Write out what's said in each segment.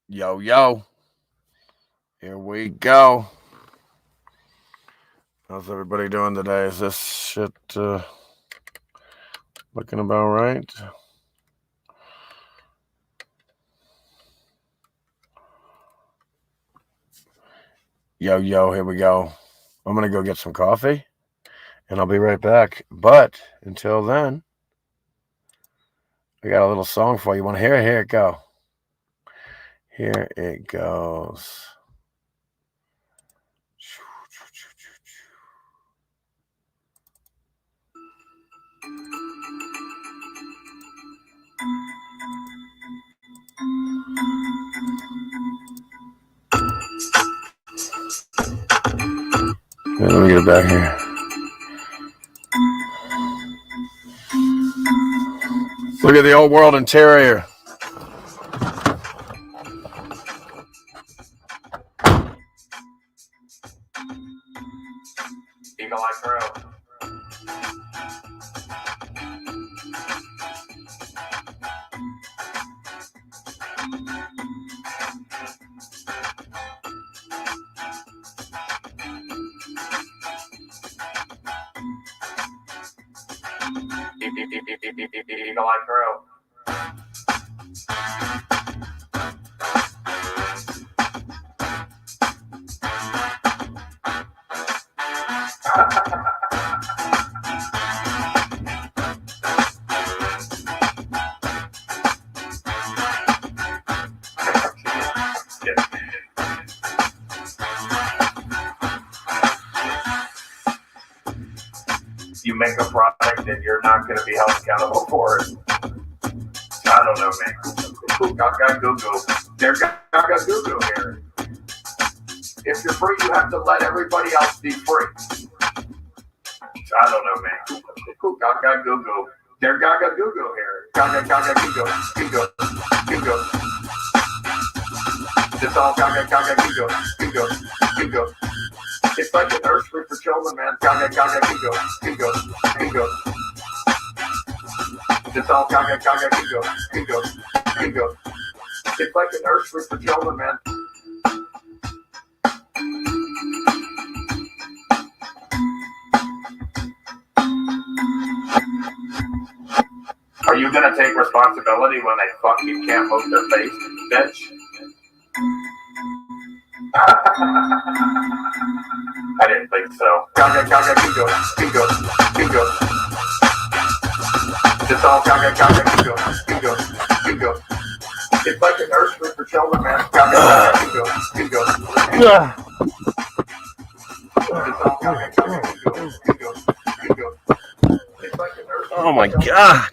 Yo, yo. Here we go. How's everybody doing today? Is this shit looking about right? Yo, yo, here we go. I'm going to go get some coffee, and I'll be right back. But until then, I got a little song for you. Want to hear it? Here it go. Here it goes. Let me get it back here. Look at the old world interior. Eagle Eye Pro. Eagle Eye Pro. You make a product and you're not going to be held accountable for it. I don't know, man. Gaga goo goo. They're gaga goo goo here. If you're free, you have to let everybody else be free. I don't know, man. Gaga goo goo. They're gaga goo goo here. Gaga gaga goo goo. Goo goo. Goo goo. It's all gaga gaga goo goo. Goo goo. Goo goo. It's like a nursery for children, man. Gaga gaga goo goo. Goo goo. Goo goo. It's all gaga gaga goo goo. Goo goo. Goo goo. It's like a nursery for children, man. Are you gonna take responsibility when they fucking can't move their face, bitch? I didn't think so. Gaga gaga gigo, gigo, gigo. It's all gaga gaga gigo, gigo, gigo. It's like a nursery for children, man. Gaga gaga gigo, gigo, gigo. It's all gaga gaga gigo, gigo, gigo. It's like a nursery. Oh my god.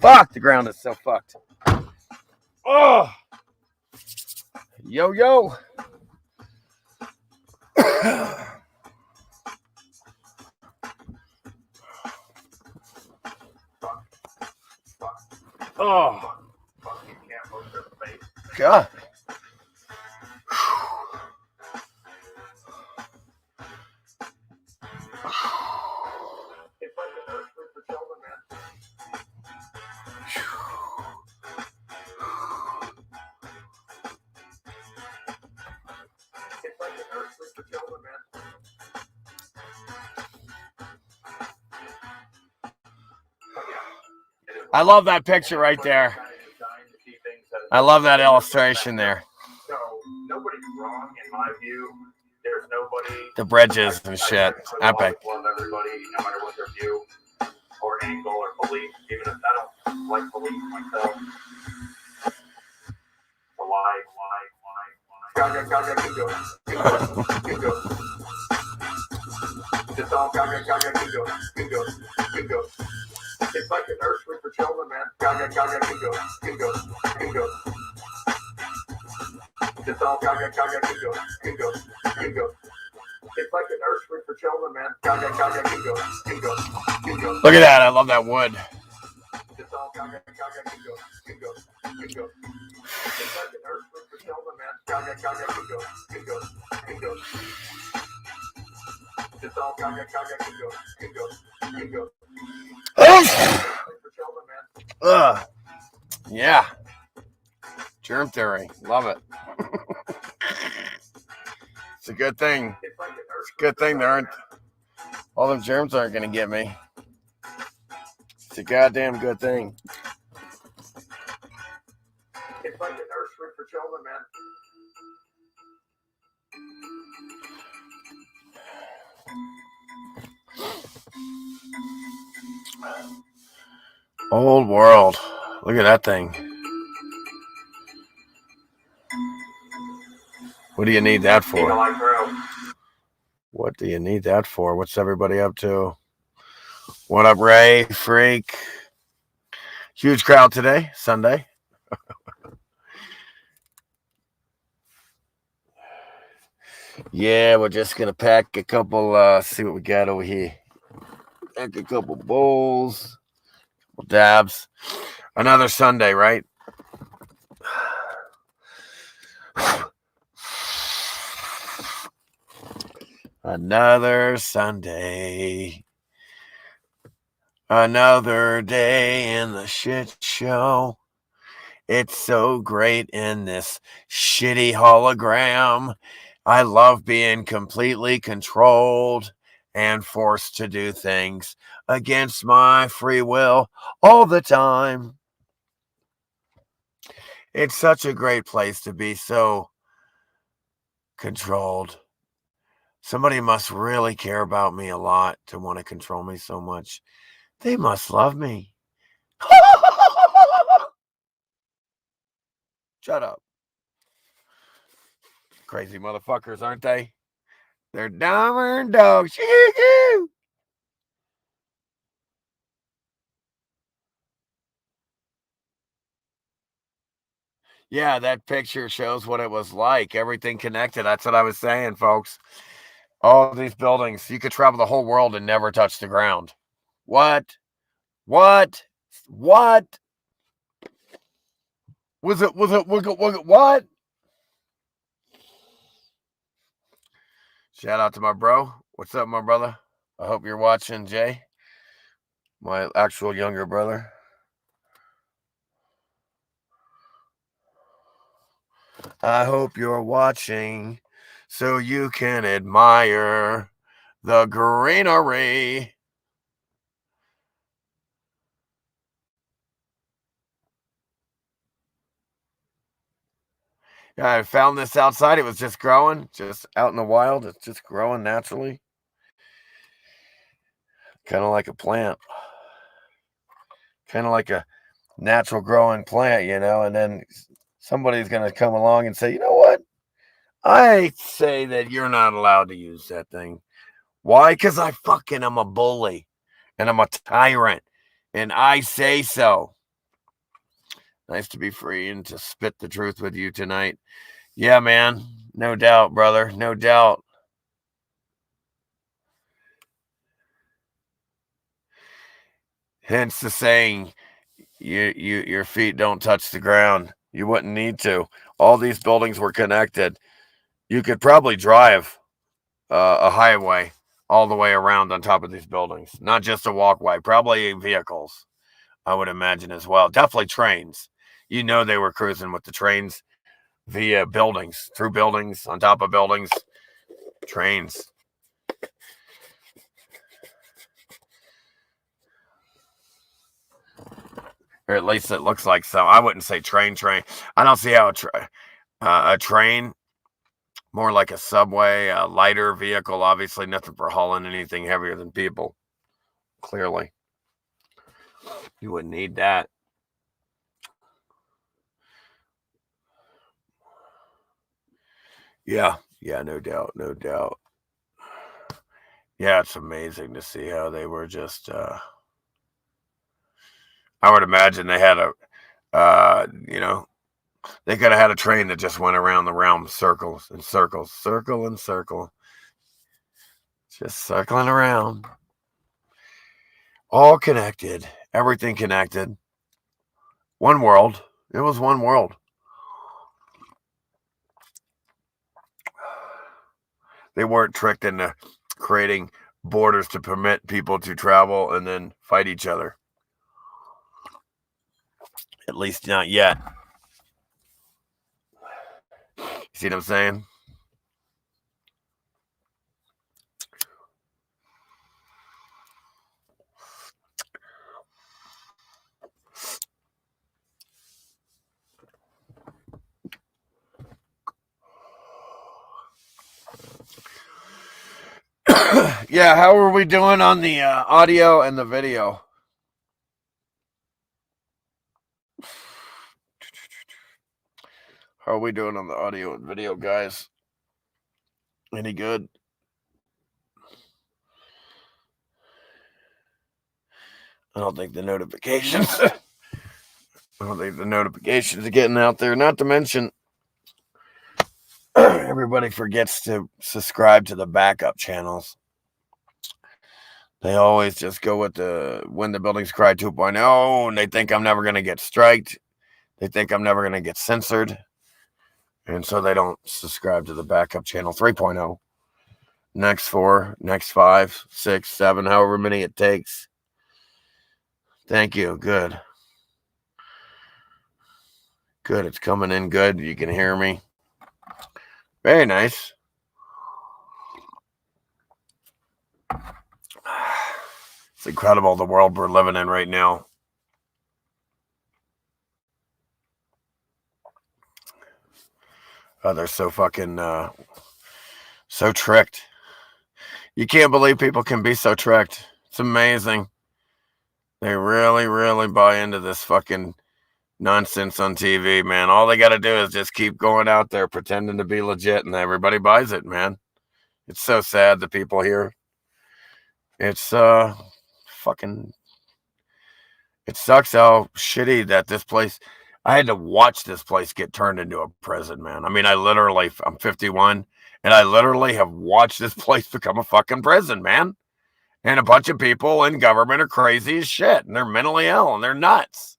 Fuck, the ground is so fucked. Oh. Yo, yo. Oh. God. I love that picture right there. I love that illustration there. So nobody's wrong in my view. There's nobody. The bridges and shit. Epic. Love everybody, no matter what their view or angle or belief. Even if I don't like belief myself. Gaga gaga gigo, gigo, gigo. It's all gaga gaga gigo, gigo, gigo. It's like a nursery for children, man. Gaga gaga gigo, gigo, gigo. It's all gaga gaga gigo, gigo, gigo. It's like a nursery for children, man. Gaga gaga gigo, gigo, gigo. Look at that! I love that wood. It's all gaga gaga gigo, gigo, gigo. It's like a nursery for children, man. Gaga gaga gigo, gigo, gigo. It's all gaga gaga gigo, gigo, gigo. Yeah. Germ theory. Love it. It's a good thing. It's like a nurse. It's a good thing there aren't all them germs aren't gonna get me. It's a goddamn good thing. It's like a nursery for children, man. Old world. Look at that thing. What do you need that for? What do you need that for? What's everybody up to? What up, Ray? Freak. Huge crowd today, Sunday. Yeah, we're just going to pack a couple, see what we got over here. Pack a couple bowls, couple dabs. Another Sunday, right? Another Sunday. Another day in the shit show. It's so great in this shitty hologram. I love being completely controlled and forced to do things against my free will all the time. It's such a great place to be so controlled. Somebody must really care about me a lot to want to control me so much. They must love me. Shut up. Crazy motherfuckers, aren't they? They're dumber than dogs. Yeah, that picture shows what it was like. Everything connected. That's what I was saying, folks. All these buildings. You could travel the whole world and never touch the ground. What? What? What? Was it what? Shout out to my bro. What's up, my brother? I hope you're watching, Jay. My actual younger brother. I hope you're watching so you can admire the greenery. Yeah, I found this outside. It was just growing, just out in the wild. It's just growing naturally. Kind of like a plant. Kind of like a natural growing plant, you know, and then somebody's going to come along and say, you know what? I say that you're not allowed to use that thing. Why? Because I fucking am a bully and I'm a tyrant and I say so. Nice to be free and to spit the truth with you tonight. Yeah, man. No doubt, brother. No doubt. Hence the saying, your feet don't touch the ground. You wouldn't need to. All these buildings were connected. You could probably drive a highway all the way around on top of these buildings. Not just a walkway. Probably vehicles, I would imagine as well. Definitely trains. You know they were cruising with the trains via buildings, through buildings, on top of buildings, trains. Or at least it looks like so. I wouldn't say train. I don't see how a train, more like a subway, a lighter vehicle, obviously nothing for hauling anything heavier than people. Clearly. You wouldn't need that. Yeah, no doubt. Yeah, it's amazing to see how they were just, I would imagine they had they could have had a train that just went around the realm, circles and circles, circle and circle. Just circling around. All connected. Everything connected. One world. It was one world. They weren't tricked into creating borders to permit people to travel and then fight each other. At least not yet. See what I'm saying? Yeah, how are we doing on the audio and the video? How are we doing on the audio and video, guys? Any good? I don't think the notifications are getting out there. Not to mention, everybody forgets to subscribe to the backup channels. They always just go with the When the Buildings Cry 2.0, and they think I'm never going to get striked. They think I'm never going to get censored. And so they don't subscribe to the backup channel 3.0. Next 4, next 5, 6, 7, however many it takes. Thank you. Good. Good. It's coming in good. You can hear me. Very nice. It's incredible the world we're living in right now. Oh, they're so fucking so tricked. You can't believe people can be so tricked. It's amazing. They really, really buy into this fucking nonsense on TV, man. All they got to do is just keep going out there pretending to be legit, and everybody buys it, man. It's so sad, the people here. It's fucking, it sucks how shitty that this place, I had to watch this place get turned into a prison, man. I mean, I'm 51, and I literally have watched this place become a fucking prison, man. And a bunch of people in government are crazy as shit, and they're mentally ill, and they're nuts.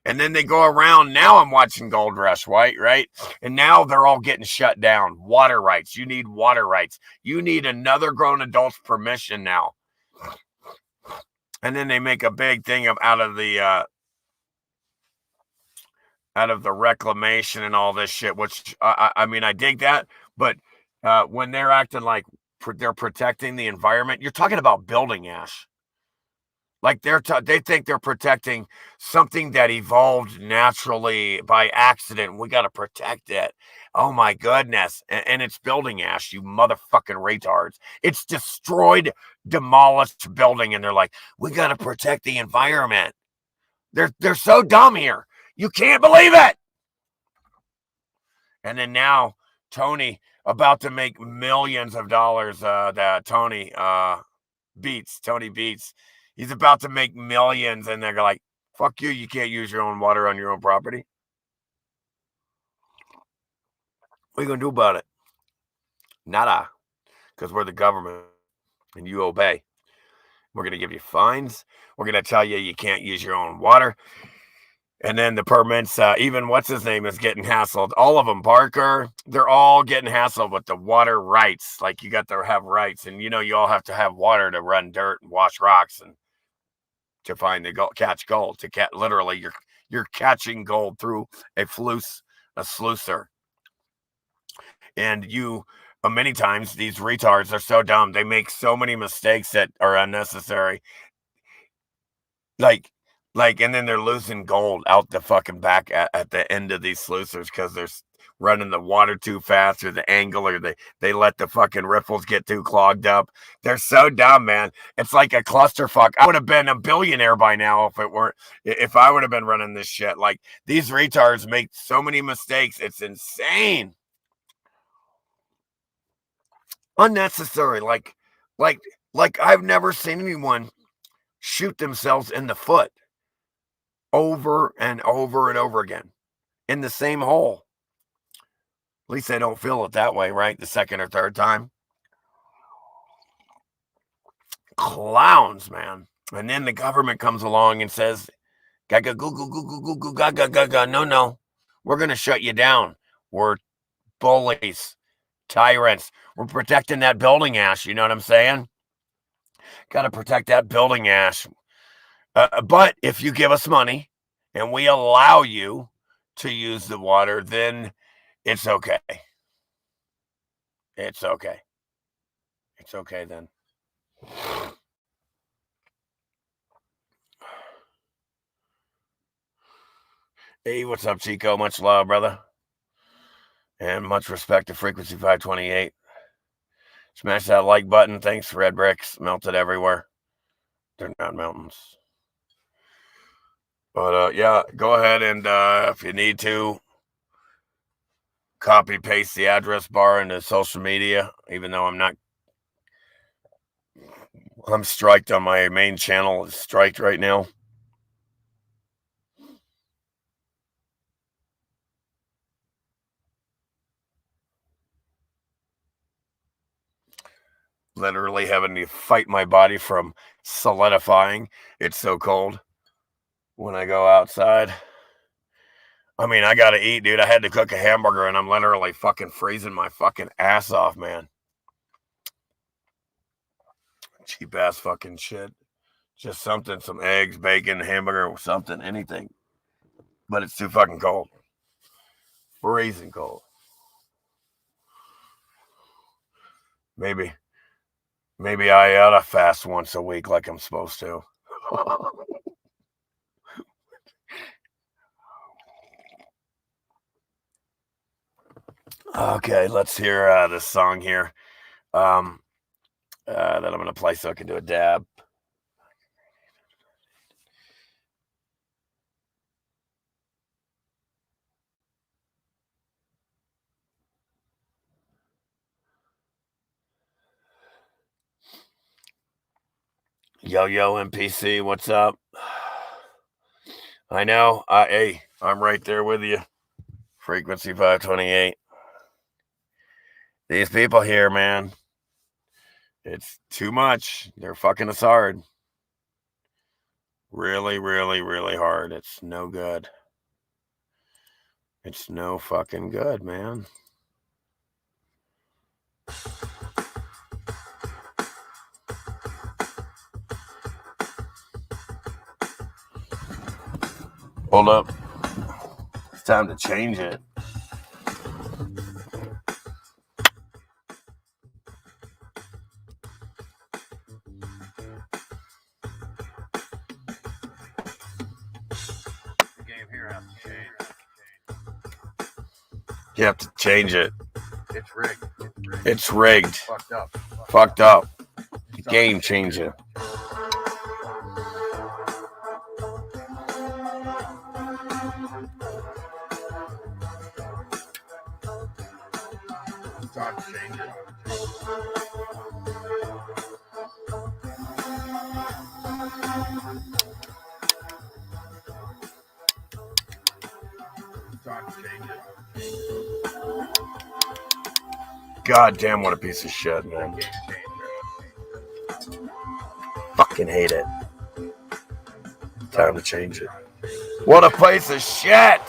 And then they go around. Now I'm watching Gold Rush, right? And now they're all getting shut down. Water rights. You need water rights. You need another grown adult's permission now. And then they make a big thing out of the reclamation and all this shit, which I mean, I dig that. But when they're acting like they're protecting the environment, you're talking about building ash. Like they think they're protecting something that evolved naturally by accident. We got to protect it. Oh my goodness. And it's building ash, you motherfucking retards. It's destroyed, demolished building. And they're like, we got to protect the environment. They're so dumb here. You can't believe it. And then now Tony about to make millions of dollars. That Tony Beats. He's about to make millions, and they're like, fuck you, you can't use your own water on your own property. What are you going to do about it? Nada. Because we're the government, and you obey. We're going to give you fines. We're going to tell you you can't use your own water. And then the permits, even what's his name is getting hassled. All of them, Barker, they're all getting hassled with the water rights. Like, you got to have rights. And, you all have to have water to run dirt and wash rocks and to find the gold, catch gold. Literally, you're catching gold through a sluicer. And many times these retards are so dumb. They make so many mistakes that are unnecessary. Like, and then they're losing gold out the fucking back at the end of these sluicers because they're running the water too fast, or the angle, or they let the fucking riffles get too clogged up. They're so dumb, man. It's like a clusterfuck. I would have been a billionaire by now if I would have been running this shit. Like, these retards make so many mistakes. It's insane. Unnecessary. Like I've never seen anyone shoot themselves in the foot over and over and over again in the same hole. At least they don't feel it that way, right? The second or third time. Clowns, man. And then the government comes along and says, gaga, goo, goo, goo, goo, goo, goo, gaga, gaga. No. We're going to shut you down. We're bullies, tyrants. We're protecting that building ash. You know what I'm saying? Got to protect that building ash. But if you give us money and we allow you to use the water, then it's okay. It's okay. It's okay then. Hey, what's up, Chico? Much love, brother. And much respect to Frequency 528. Smash that like button. Thanks, red bricks. Melted everywhere. They're not mountains. But, yeah, go ahead and, if you need to, copy paste the address bar into social media, even though I'm striked on my main channel. It's striked right now. Literally having to fight my body from solidifying. It's so cold when I go outside. I mean, I gotta eat, dude. I had to cook a hamburger and I'm literally fucking freezing my fucking ass off, man. Cheap ass fucking shit. Just something, some eggs, bacon, hamburger, something, anything. But it's too fucking cold. Freezing cold. Maybe I ought to fast once a week like I'm supposed to. Okay, let's hear this song here that I'm going to play so I can do a dab. Yo, MPC, what's up? I know. Hey, I'm right there with you. Frequency 528. These people here, man. It's too much. They're fucking us hard. Really, really, really hard. It's no good. It's no fucking good, man. Hold up. It's time to change it. The game here has to change. You have to change it. It's rigged. It's rigged. Fucked up. Game changer. Time to change it. Time to change it. God damn, what a piece of shit, man. Fucking hate it. Time to change it. What a piece of shit!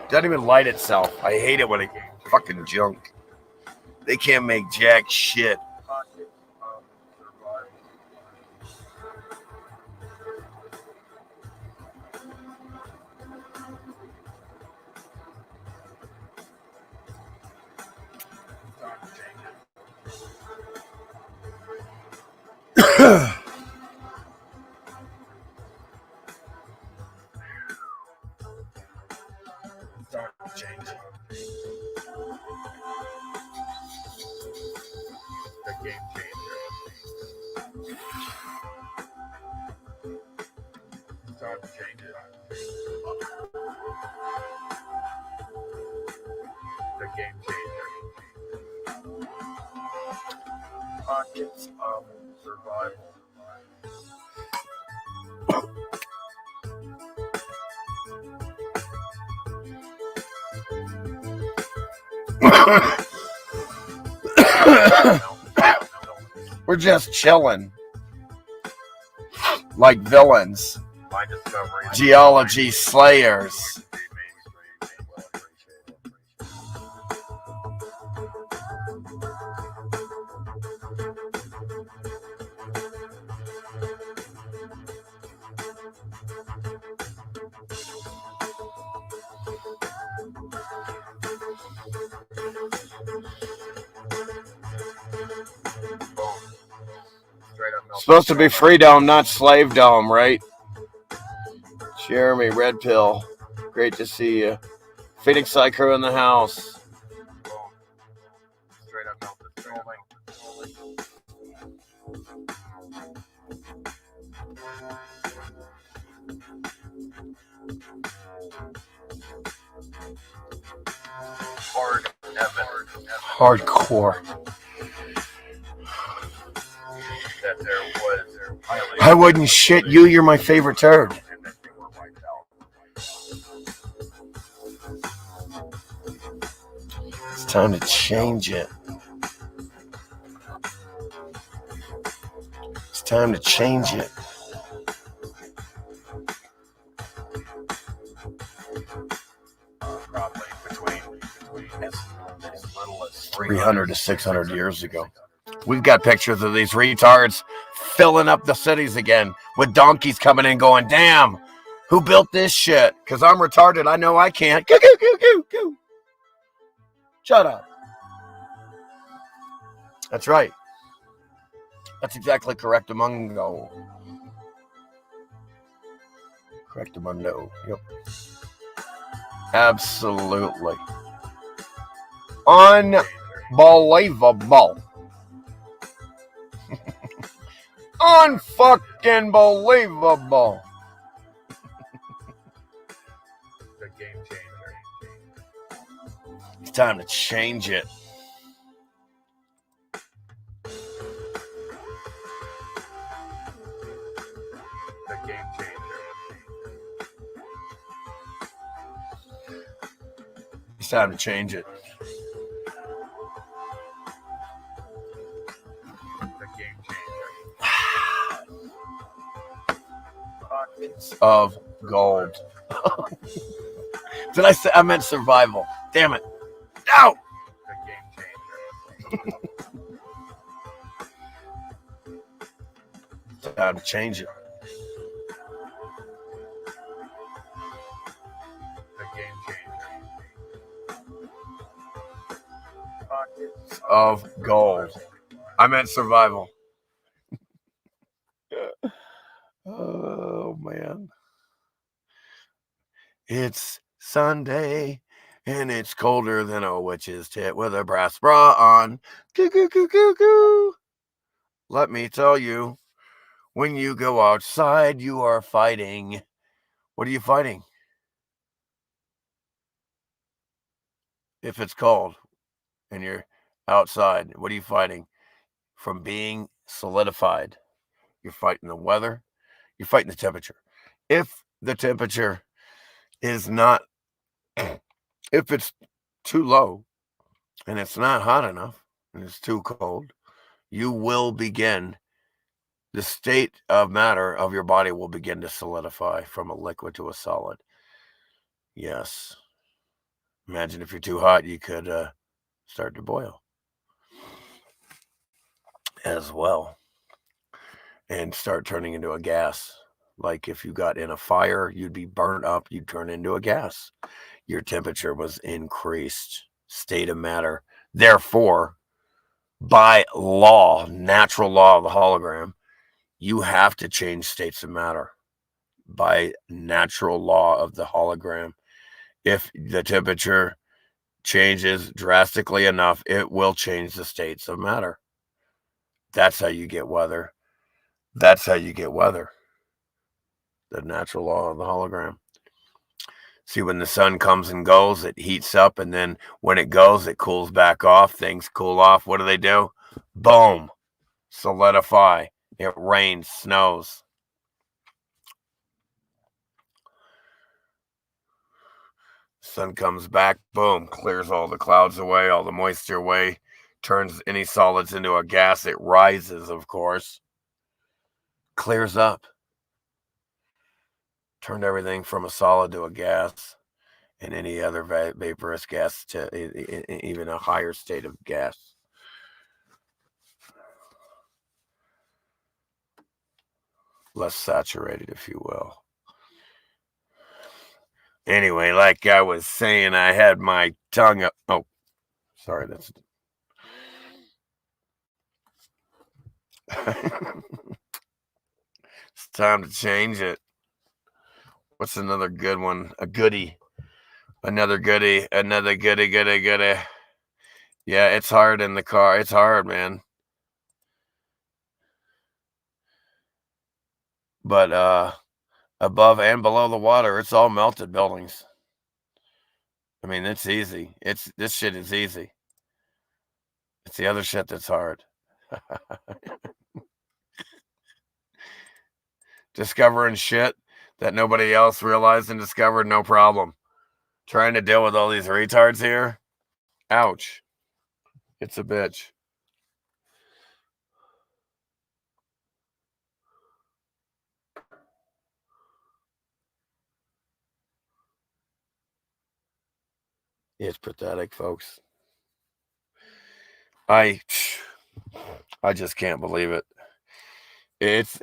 Doesn't even light itself. I hate it when it fucking junk. They can't make jack shit. Change it. The game changer. Time to change it. The game changer. Pockets of survival. We're just chilling. Like villains. My discovery. Geology slayers. Supposed to be freedom, not slave dome, right? Jeremy, Red Pill. Great to see you. Phoenix Psycho in the house. Straight up melted. Hardcore. I wouldn't shit you. You're my favorite turd. It's time to change it. It's time to change it. Probably between as little as 300 to 600 years ago. We've got pictures of these retards filling up the cities again with donkeys coming in going, damn, who built this shit? Because I'm retarded. I know I can't. Goo, goo, goo, goo, goo. Shut up. That's right. That's exactly correct, Amundo. Correct, Amundo. Yep. Absolutely. Unbelievable. Unfucking believable. the game changer. It's time to change it. The game changer. It's time to change it. The game changer. Pockets of gold. Did I say? I meant survival. Damn it. No! The game changer. It's time to change it. The game changer. Pockets Of gold. I meant survival. Oh, man. It's Sunday, and it's colder than a witch's tit with a brass bra on. Goo, goo, goo, goo, goo. Let me tell you, when you go outside, you are fighting. What are you fighting? If it's cold and you're outside, what are you fighting? From being solidified. You're fighting the weather. You're fighting the temperature. If the temperature is not, if it's too low and it's not hot enough and it's too cold, you will begin, the state of matter of your body will begin to solidify from a liquid to a solid. Yes. Imagine if you're too hot, you could start to boil as well and start turning into a gas. Like if you got in a fire, you'd be burnt up, you'd turn into a gas. Your temperature was increased, state of matter. Therefore, by law, natural law of the hologram, you have to change states of matter by natural law of the hologram. If the temperature changes drastically enough, it will change the states of matter. That's how you get weather. That's how you get weather. The natural law of the hologram. See, when the sun comes and goes, it heats up, and then when it goes, it cools back off. Things cool off. What do? Boom. Solidify. It rains, snows. Sun comes back, boom, clears all the clouds away, all the moisture away, turns any solids into a gas. It rises, of course. Clears up. Turned everything from a solid to a gas and any other vaporous gas to even a higher state of gas. Less saturated, if you will. Anyway, like I was saying, I had my tongue up. Oh, sorry, that's... time to change it. What's another good one? A goodie. Another goodie. Another goodie. Yeah, it's hard in the car. It's hard, man. But above and below the water, it's all melted buildings. I mean, it's easy. This shit is easy. It's the other shit that's hard. Discovering shit that nobody else realized and discovered, no problem. Trying to deal with all these retards here, ouch. It's a bitch. It's pathetic, folks. I just can't believe it.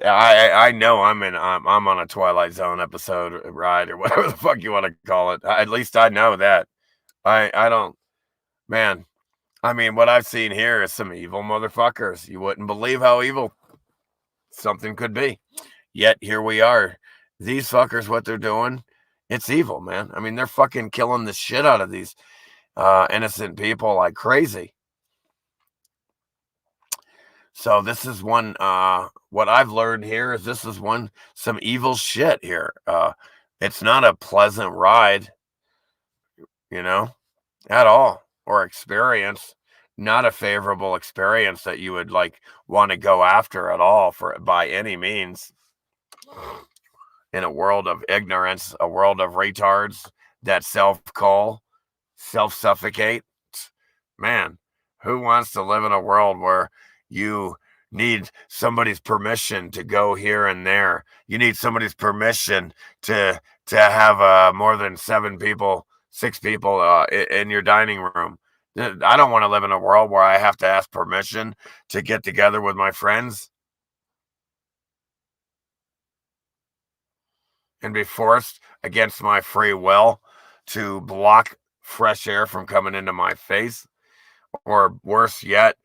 I know I'm on a Twilight Zone episode ride or whatever the fuck you want to call it. At least I know that. I don't, man. I mean, what I've seen here is some evil motherfuckers. You wouldn't believe how evil something could be. Yet here we are. These fuckers, what they're doing, it's evil, man. I mean, they're fucking killing the shit out of these innocent people like crazy. So this is one, what I've learned here is this is some evil shit here. It's not a pleasant ride, at all, or experience. Not a favorable experience that you would like want to go after at all by any means. In a world of ignorance, a world of retards that self-suffocate. Man, who wants to live in a world where you need somebody's permission to go here and there? You need somebody's permission to have more than 6 people in your dining room. I don't want to live in a world where I have to ask permission to get together with my friends and be forced against my free will to block fresh air from coming into my face, or worse yet,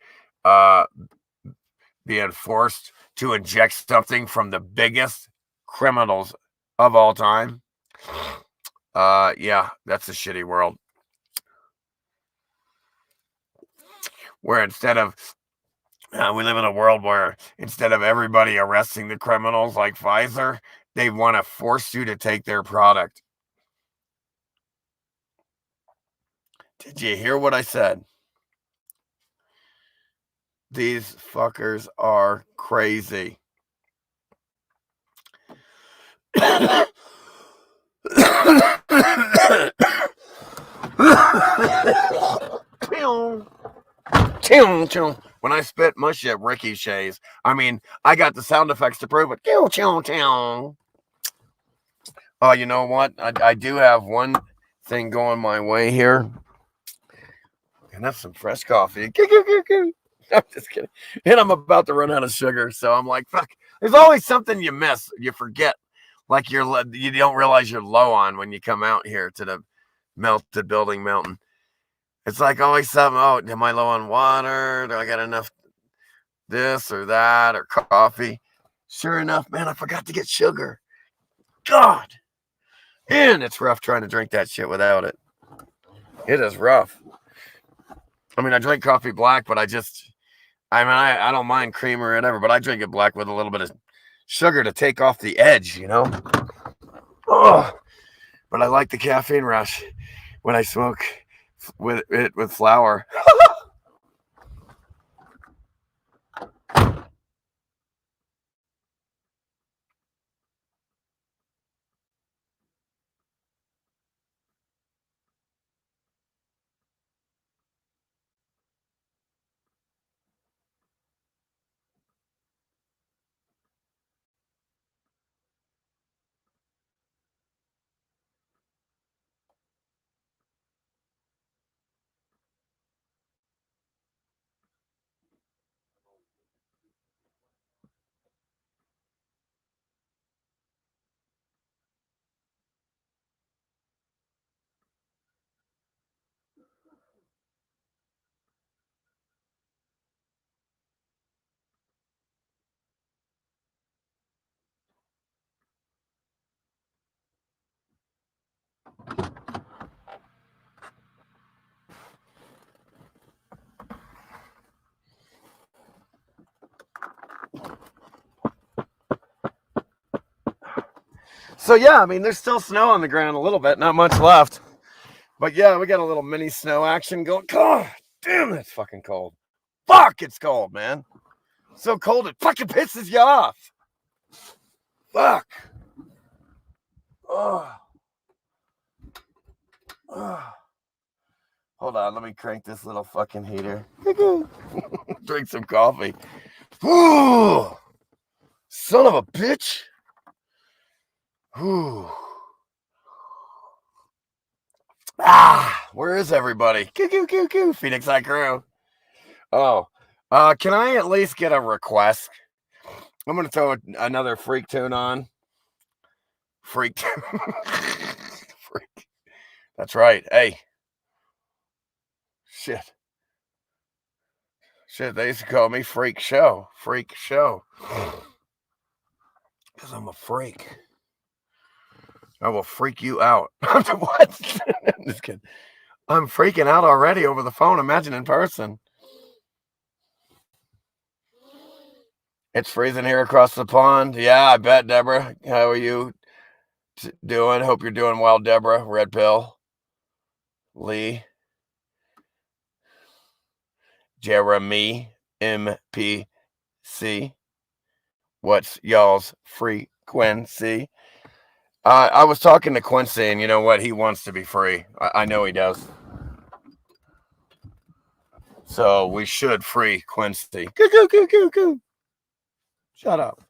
being forced to inject something from the biggest criminals of all time. Yeah, that's a shitty world. Where instead of we live in a world where instead of everybody arresting the criminals like Pfizer, they want to force you to take their product. Did you hear what I said? These fuckers are crazy. When I spit, my shit ricochets. I mean, I got the sound effects to prove it. Oh, you know what? I do have one thing going my way here. And that's some fresh coffee. I'm just kidding. And I'm about to run out of sugar. So I'm like, fuck. There's always something you miss. You forget. Like you don't realize you're low on when you come out here to the melted building mountain. It's like always something. Oh, am I low on water? Do I got enough this or that or coffee? Sure enough, man, I forgot to get sugar. God. And it's rough trying to drink that shit without it. It is rough. I mean, I drink coffee black, but I don't mind cream or whatever, but I drink it black with a little bit of sugar to take off the edge, Oh, but I like the caffeine rush when I smoke with flour. So yeah, I mean, there's still snow on the ground a little bit, not much left. But yeah, we got a little mini snow action going. God damn, it's fucking cold. Fuck, it's cold, man. So cold, it fucking pisses you off. Fuck. Oh. Oh. Hold on, let me crank this little fucking heater. Drink some coffee. Ooh. Son of a bitch. Ooh. Ah, where is everybody? Coo. Phoenix I Crew. Oh, can I at least get a request? I'm gonna throw another freak tune on. Freak. Freak. That's right. Hey. Shit. They used to call me Freak Show. Freak Show. Because I'm a freak. I will freak you out. What? I'm just kidding. I'm freaking out already over the phone. Imagine in person. It's freezing here across the pond. Yeah, I bet, Deborah. How are you doing? Hope you're doing well, Deborah. Red Pill. Lee. Jeremy. MPC. What's y'all's frequency? I was talking to Quincy, and you know what? He wants to be free. I know he does. So we should free Quincy. Coo. Shut up.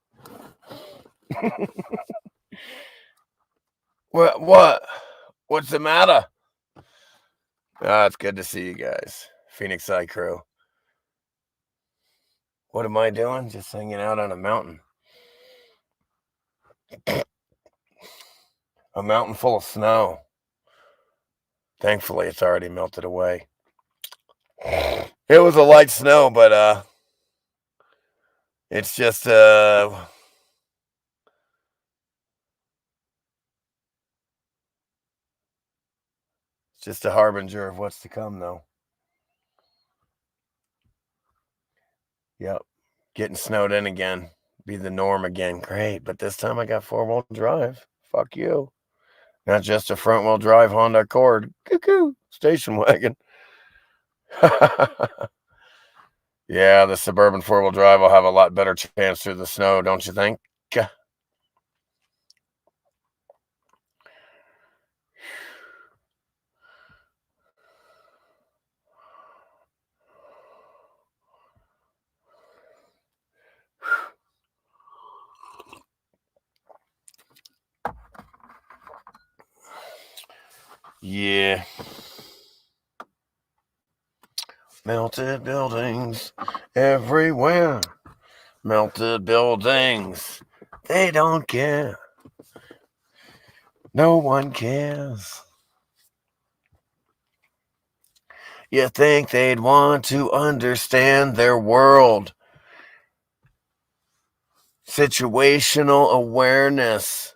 What's the matter? It's good to see you guys. Phoenix I Crew. What am I doing? Just hanging out on a mountain. A mountain full of snow. Thankfully, it's already melted away. It was a light snow, but it's just it's just a harbinger of what's to come, though. Yep, getting snowed in again. Be the norm again. Great, but this time I got 4-wheel drive. Fuck you. Not just a front-wheel drive Honda Accord. Cuckoo. Station wagon. Yeah, the Suburban 4-wheel drive will have a lot better chance through the snow, don't you think? Yeah. Melted buildings everywhere. Melted buildings. They don't care. No one cares. You think they'd want to understand their world. Situational awareness.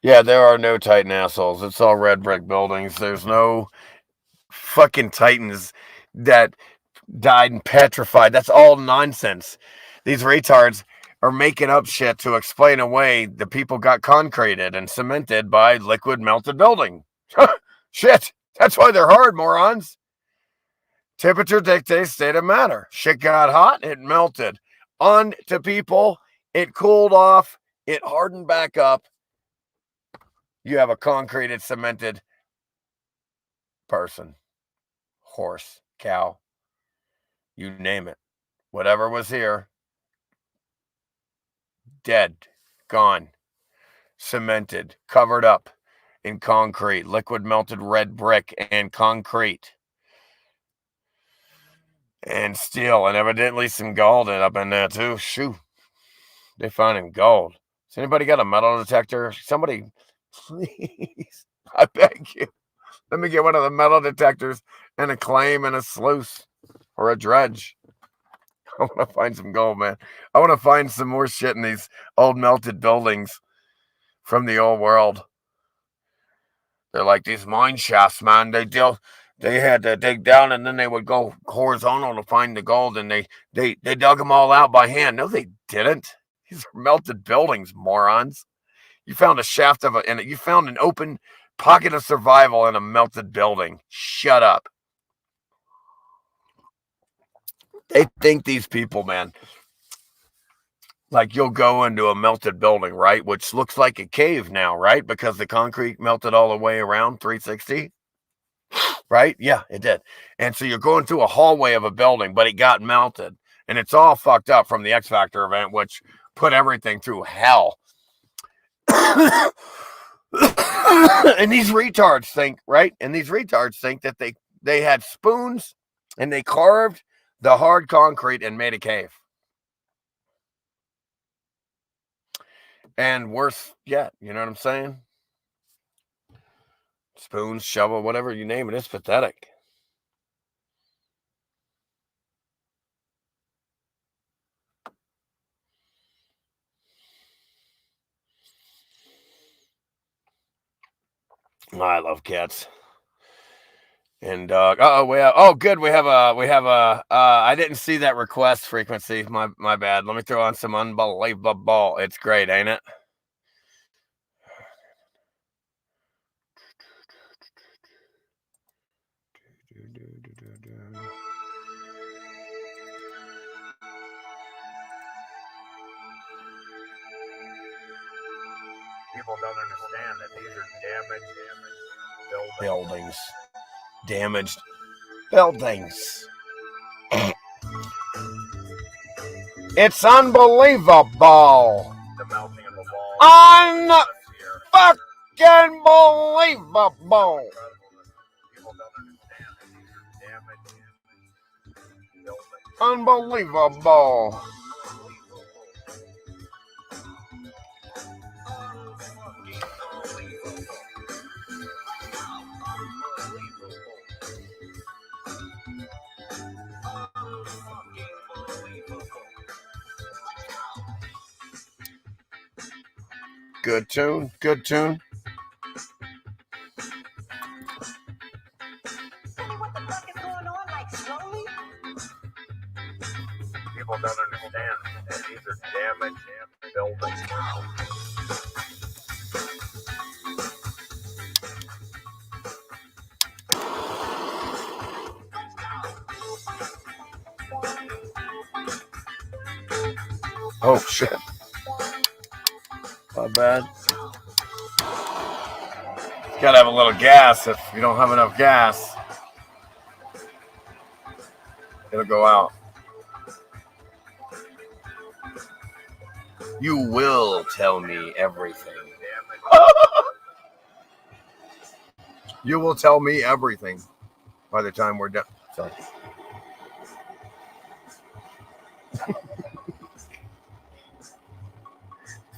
Yeah, there are no Titan assholes. It's all red brick buildings. There's no fucking Titans that died and petrified. That's all nonsense. These retards are making up shit to explain away the people got concreted and cemented by liquid melted building. Shit. That's why they're hard, morons. Temperature dictates state of matter. Shit got hot, it melted. On to people, it cooled off, it hardened back up. You have a concreted, cemented person, horse, cow, you name it. Whatever was here, dead, gone, cemented, covered up in concrete, liquid melted red brick and concrete. And steel, and evidently some gold up in there too. Shoo. They found him gold. Has anybody got a metal detector? Somebody, please, I beg you. Let me get one of the metal detectors and a claim and a sluice or a dredge. I want to find some gold, man. I want to find some more shit in these old melted buildings from the old world. They're like these mine shafts, man. They they had to dig down, and then they would go horizontal to find the gold, and they dug them all out by hand. No, they didn't. These are melted buildings, morons. You found a shaft and you found an open pocket of survival in a melted building. Shut up. They think these people, man, like you'll go into a melted building, right? Which looks like a cave now, right? Because the concrete melted all the way around 360. Right? Yeah, it did. And so you're going through a hallway of a building, but it got melted. And it's all fucked up from the X Factor event, which put everything through hell. And these retards think, right? And these retards think that they had spoons and they carved the hard concrete and made a cave. And worse yet, you know what I'm saying? Spoons, shovel, whatever you name it, it's pathetic. I love cats. And good. We have a I didn't see that request frequency. My bad. Let me throw on some unbelievable. It's great, ain't it? People don't understand that these are damaged buildings. Damaged buildings. It's unbelievable. The melting of the wall. Unfucking believable. People don't understand that these are damaged buildings. Unbelievable. Good tune. Good tune. People don't understand that these are damaged buildings. Oh shit. Not bad. Gotta have a little gas. If you don't have enough gas, it'll go out. You will tell me everything. You will tell me everything by the time we're done. Sorry.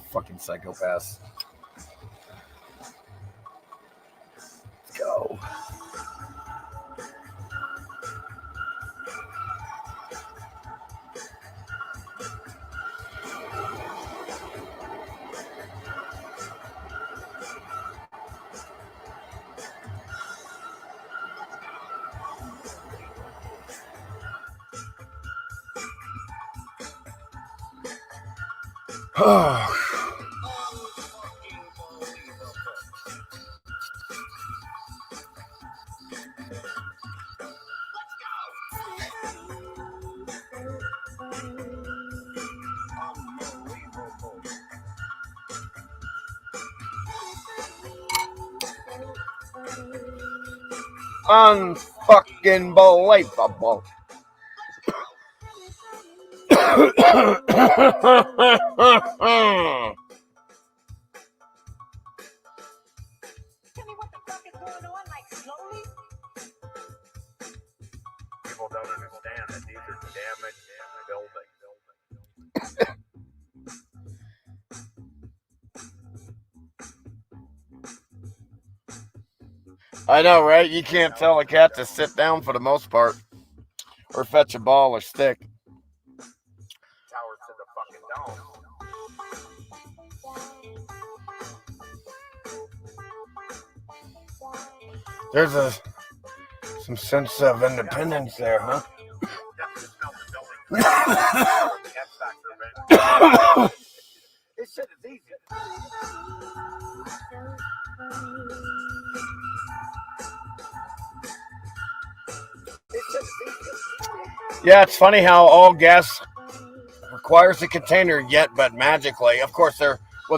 Fucking psychopaths. Let's go. Oh. Unfucking believable. People don't understand that these are damaged buildings. I know, right? You can't tell a cat to sit down for the most part, or fetch a ball or stick. Towers to the fucking dome. There's Some sense of independence there, huh? This shit is easy. Yeah, it's funny how all gas requires a container, yet but magically, of course,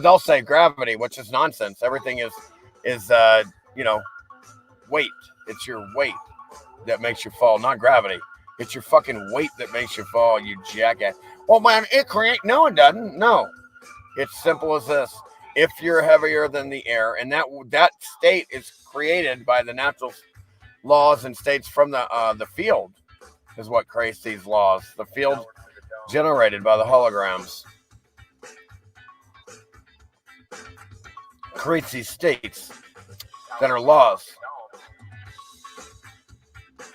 they'll say gravity, which is nonsense. Everything is weight. It's your weight that makes you fall, not gravity. It's your fucking weight that makes you fall, you jackass. Well, man, it creates. No, it doesn't. No, it's simple as this. If you're heavier than the air, and that state is created by the natural laws and states from the field, is what creates these laws. The field generated by the holograms creates these states that are laws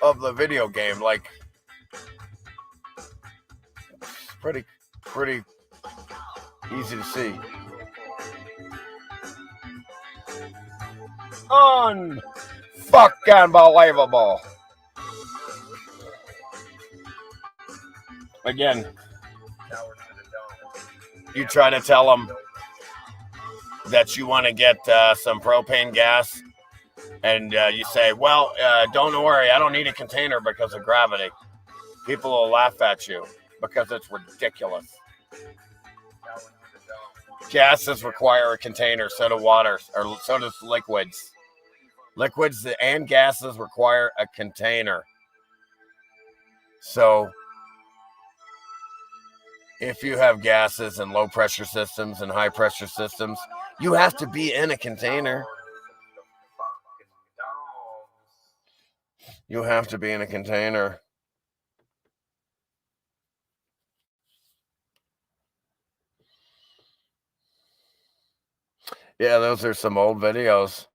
of the video game. Like, it's pretty easy to see. Unfucking believable. Again, you try to tell them that you want to get some propane gas, and you say, well, don't worry, I don't need a container because of gravity. People will laugh at you because it's ridiculous. Gases require a container, so do water, or so does liquids. Liquids and gases require a container. So if you have gases and low pressure systems and high pressure systems, you have to be in a container. You have to be in a container. Yeah, those are some old videos.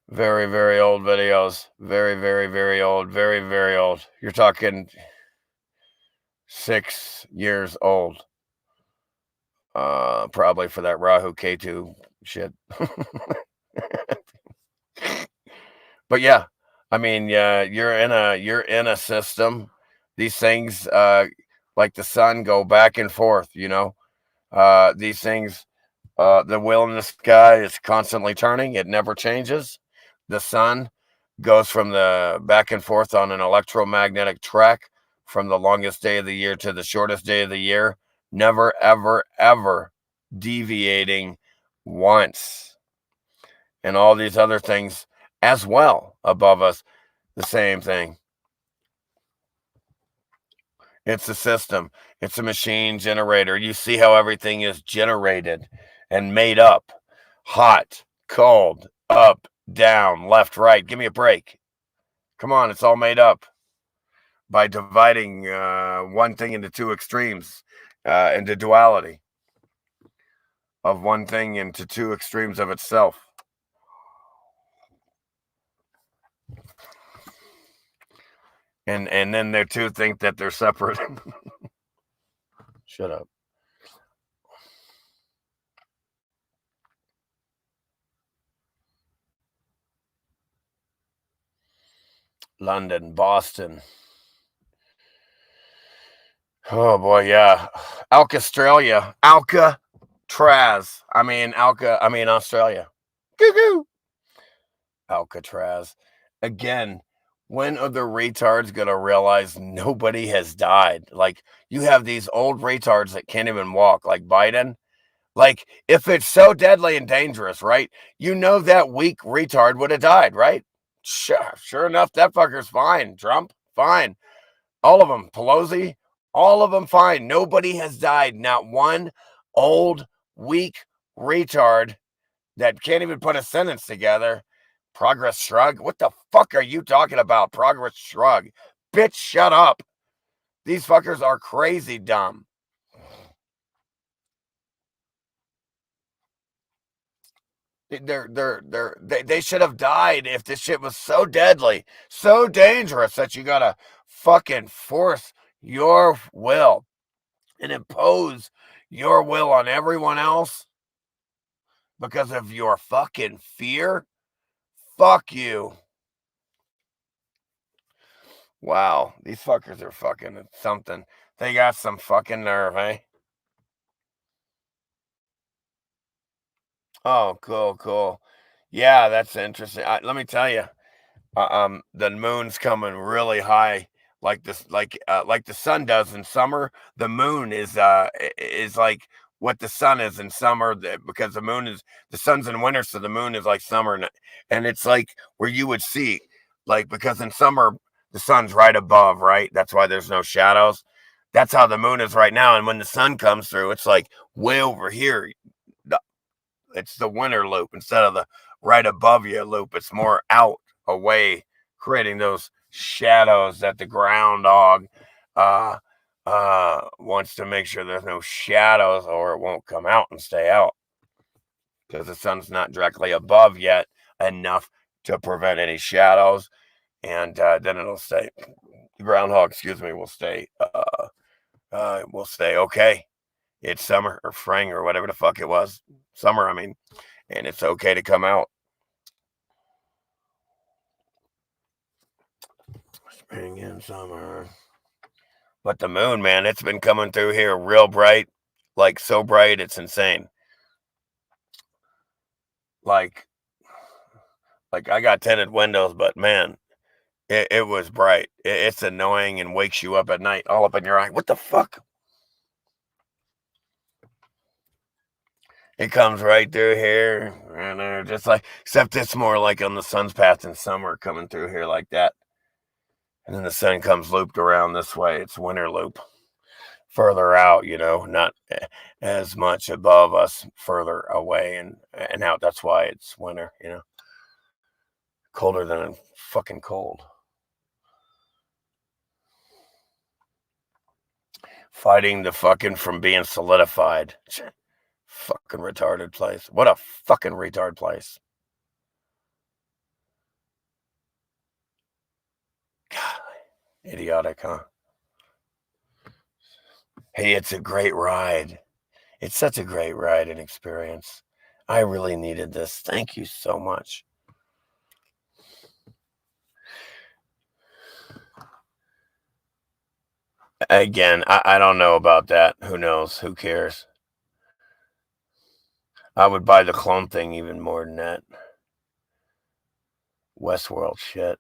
Very, very old videos. Very, very, very old. Very, very old. You're talking 6 years old. Probably for that Rahu K2 shit. But yeah, I mean, you're in a system. These things, like the sun, go back and forth. These things, the wheel in the sky is constantly turning. It never changes. The sun goes from the back and forth on an electromagnetic track from the longest day of the year to the shortest day of the year, never, ever, ever deviating once. And all these other things as well above us, the same thing. It's a system. It's a machine generator. You see how everything is generated and made up. Hot, cold, up, down, left, right. Give me a break. Come on, it's all made up by dividing one thing into two extremes, into duality of one thing into two extremes of itself. And then they two think that they're separate. Shut up. London, Boston. Oh boy, yeah. Australia. Alcatraz. Australia. Goo-goo. Alcatraz. Again, when are the retards gonna realize nobody has died? Like, you have these old retards that can't even walk, like Biden. Like, if it's so deadly and dangerous, right? You know that weak retard would have died, right? Sure enough, that fucker's fine. Trump, fine. All of them. Pelosi, all of them fine. Nobody has died. Not one old, weak retard that can't even put a sentence together. Progress shrug? What the fuck are you talking about? Progress shrug. Bitch, shut up. These fuckers are crazy dumb. They should have died if this shit was so deadly, so dangerous that you gotta fucking force your will and impose your will on everyone else because of your fucking fear. Fuck you. Wow, these fuckers are fucking something. They got some fucking nerve, eh? Oh, cool, cool. Yeah, that's interesting. Let me tell you, the moon's coming really high, like this, like the sun does in summer. The moon is like what the sun is in summer, because the sun's in winter, so the moon is like summer, and it's like where you would see, like, because in summer the sun's right above, right? That's why there's no shadows. That's how the moon is right now, and when the sun comes through, it's like way over here. It's the winter loop instead of the right above you loop. It's more out, away, creating those shadows that the groundhog uh wants to make sure there's no shadows, or it won't come out and stay out, because the sun's not directly above yet enough to prevent any shadows. And then it'll stay, the groundhog, excuse me, will stay okay. It's summer or spring or whatever the fuck it was. Summer, I mean, and it's okay to come out. Spring and summer. But the moon, man, it's been coming through here real bright, like so bright it's insane. Like I got tinted windows, but man, it was bright. It's annoying and wakes you up at night, all up in your eye. What the fuck? It comes right through here, and just like, except it's more like on the sun's path in summer, coming through here like that. And then the sun comes looped around this way. It's winter loop. Further out, not as much above us, further away and out. That's why it's winter, colder than fucking cold. Fighting the fucking from being solidified. Fucking retarded place. What a fucking retard place. God, idiotic, huh? Hey, it's a great ride. It's such a great ride and experience. I really needed this. Thank you so much. Again, I don't know about that. Who knows? Who cares? I would buy the clone thing even more than that. Westworld shit.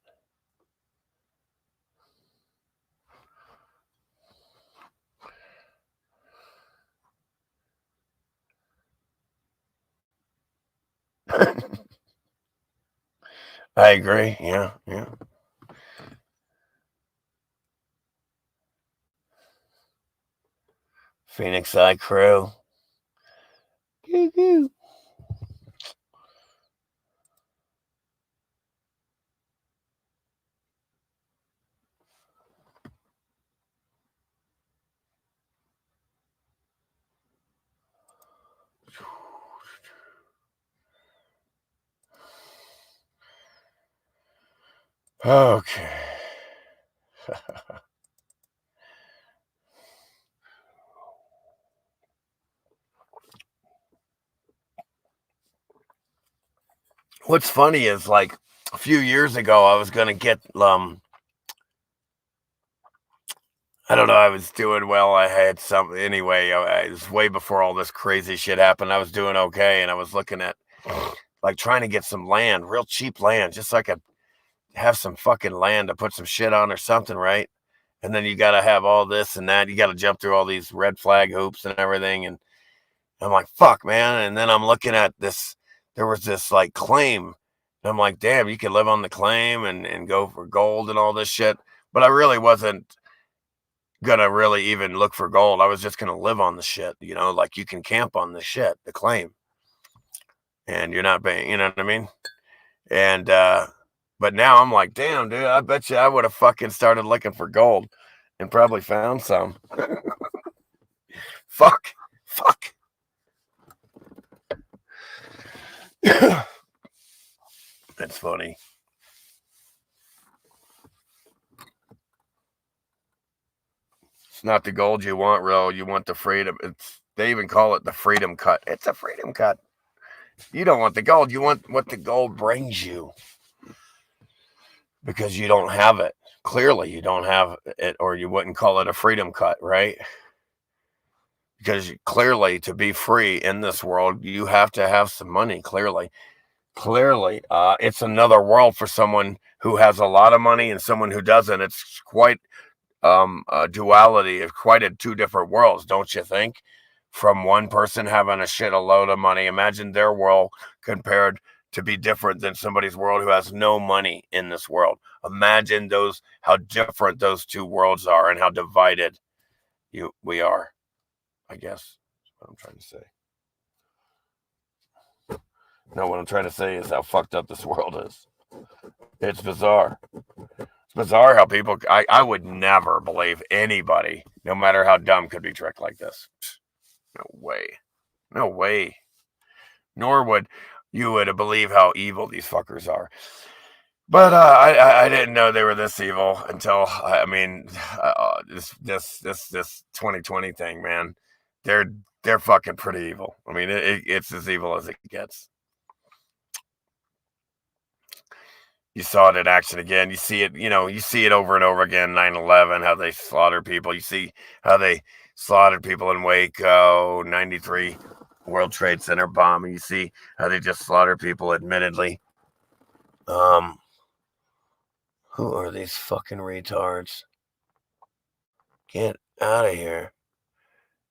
I agree. Yeah, yeah. Phoenix Eye Crew. Goo-goo. Okay. What's funny is, like, a few years ago, I was gonna get I don't know. I was doing well. I had some anyway. It was way before all this crazy shit happened. I was doing okay, and I was looking at, like, trying to get some land, real cheap land, just so I could have some fucking land to put some shit on or something, right? And then you got to have all this and that. You got to jump through all these red flag hoops and everything. And I'm like, fuck, man. And then I'm looking at this. There was this like claim. And I'm like, damn, you can live on the claim and go for gold and all this shit. But I really wasn't gonna really even look for gold. I was just gonna live on the shit, like you can camp on the shit, the claim, and you're not paying, you know what I mean? And but now I'm like, damn, dude, I bet you I would have fucking started looking for gold and probably found some. Fuck. That's funny. It's not the gold you want, Ro. You want the freedom. They even call it the freedom cut. It's a freedom cut. You don't want the gold. You want what the gold brings you, because you don't have it. clearly you don't have it, or you wouldn't call it a freedom cut, right? Because clearly, to be free in this world, you have to have some money. Clearly, it's another world for someone who has a lot of money and someone who doesn't. It's quite a duality of quite two different worlds, don't you think? From one person having a shit a load of money, imagine their world compared to be different than somebody's world who has no money in this world. Imagine how different those two worlds are and how divided we are, I guess is what I'm trying to say. No, what I'm trying to say is how fucked up this world is. It's bizarre. It's bizarre how people, I would never believe anybody, no matter how dumb, could be tricked like this. No way. No way. Nor would you believe how evil these fuckers are. But I didn't know they were this evil until, this 2020 thing, man. They're fucking pretty evil. I mean, it's as evil as it gets. You saw it in action again. You see it over and over again. 9/11, how they slaughter people. You see how they slaughtered people in Waco, 93 World Trade Center bombing. You see how they just slaughter people, admittedly. Who are these fucking retards? Get out of here.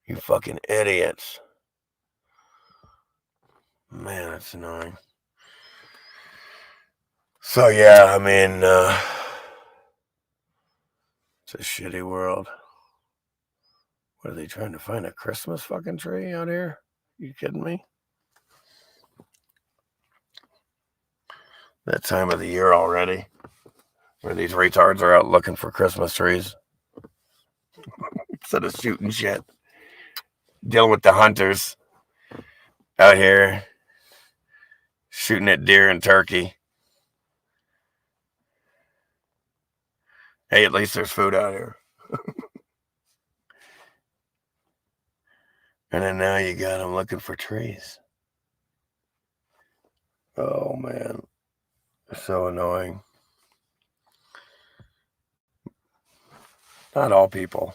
You fucking idiots. Man, that's annoying. So, yeah, I mean, it's a shitty world. What are they trying to find? A Christmas fucking tree out here? You kidding me? That time of the year already, where these retards are out looking for Christmas trees instead of shooting shit. Dealing with the hunters out here shooting at deer and turkey. Hey, at least there's food out here. And then now you got them looking for trees. Oh, man. So annoying. Not all people.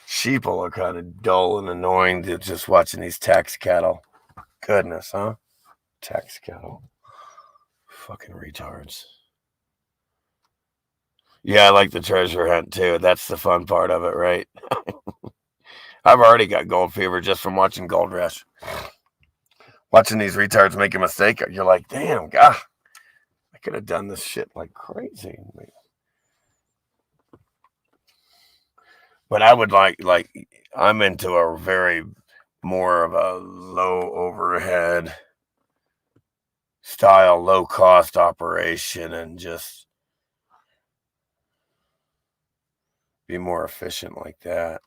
Sheeple are kind of dull and annoying to just watching these tax cattle. Goodness, huh? Tax cattle. Fucking retards. Yeah, I like the treasure hunt too. That's the fun part of it, right? I've already got gold fever just from watching Gold Rush. Watching these retards make a mistake, you're like, damn, God, I could have done this shit like crazy. But I would like I'm into a very more of a low overhead style, low cost operation, and just be more efficient like that.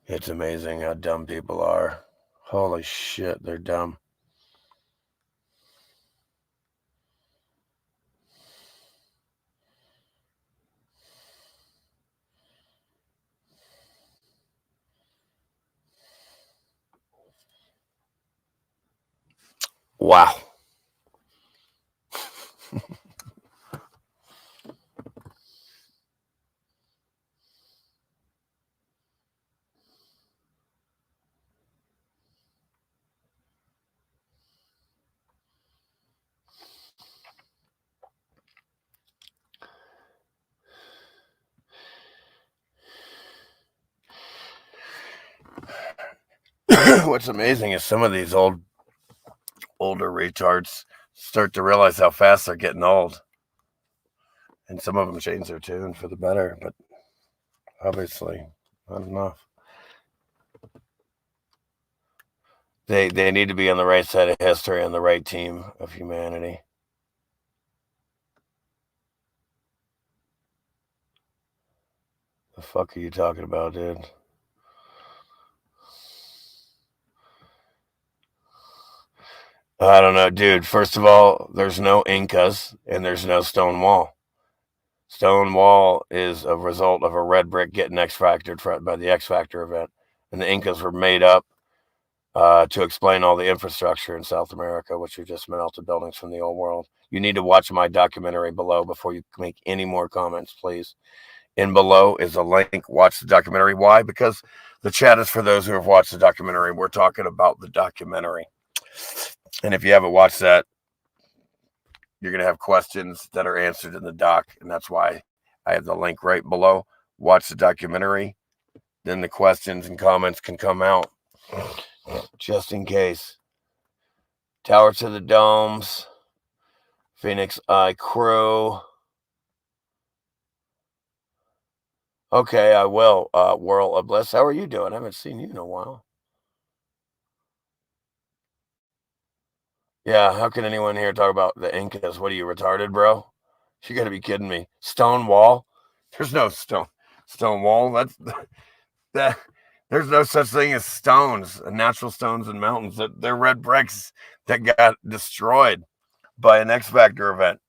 It's amazing how dumb people are. Holy shit, they're dumb. Wow. What's amazing is some of these older retards start to realize how fast they're getting old. And some of them change their tune for the better, but obviously not enough. They need to be on the right side of history, on the right team of humanity. The fuck are you talking about, dude? I don't know, dude. First of all, there's no Incas and there's no stone wall. Stone wall is a result of a red brick getting X-factored by the X-Factor event. And the Incas were made up to explain all the infrastructure in South America, which are just melted buildings from the old world. You need to watch my documentary below before you make any more comments, please. And below is a link. Watch the documentary. Why? Because the chat is for those who have watched the documentary. We're talking about the documentary. And if you haven't watched that, you're going to have questions that are answered in the doc. And that's why I have the link right below. Watch the documentary. Then the questions and comments can come out just in case. Tower to the Domes. Phoenix Eye Crew. Okay, I will. World of Bliss. How are you doing? I haven't seen you in a while. Yeah, how can anyone here talk about the Incas? What are you, retarded, bro? You gotta be kidding me. Stone wall? There's no stone wall. That there's no such thing as stones, natural stones and mountains. They're red bricks that got destroyed by an X-Factor event.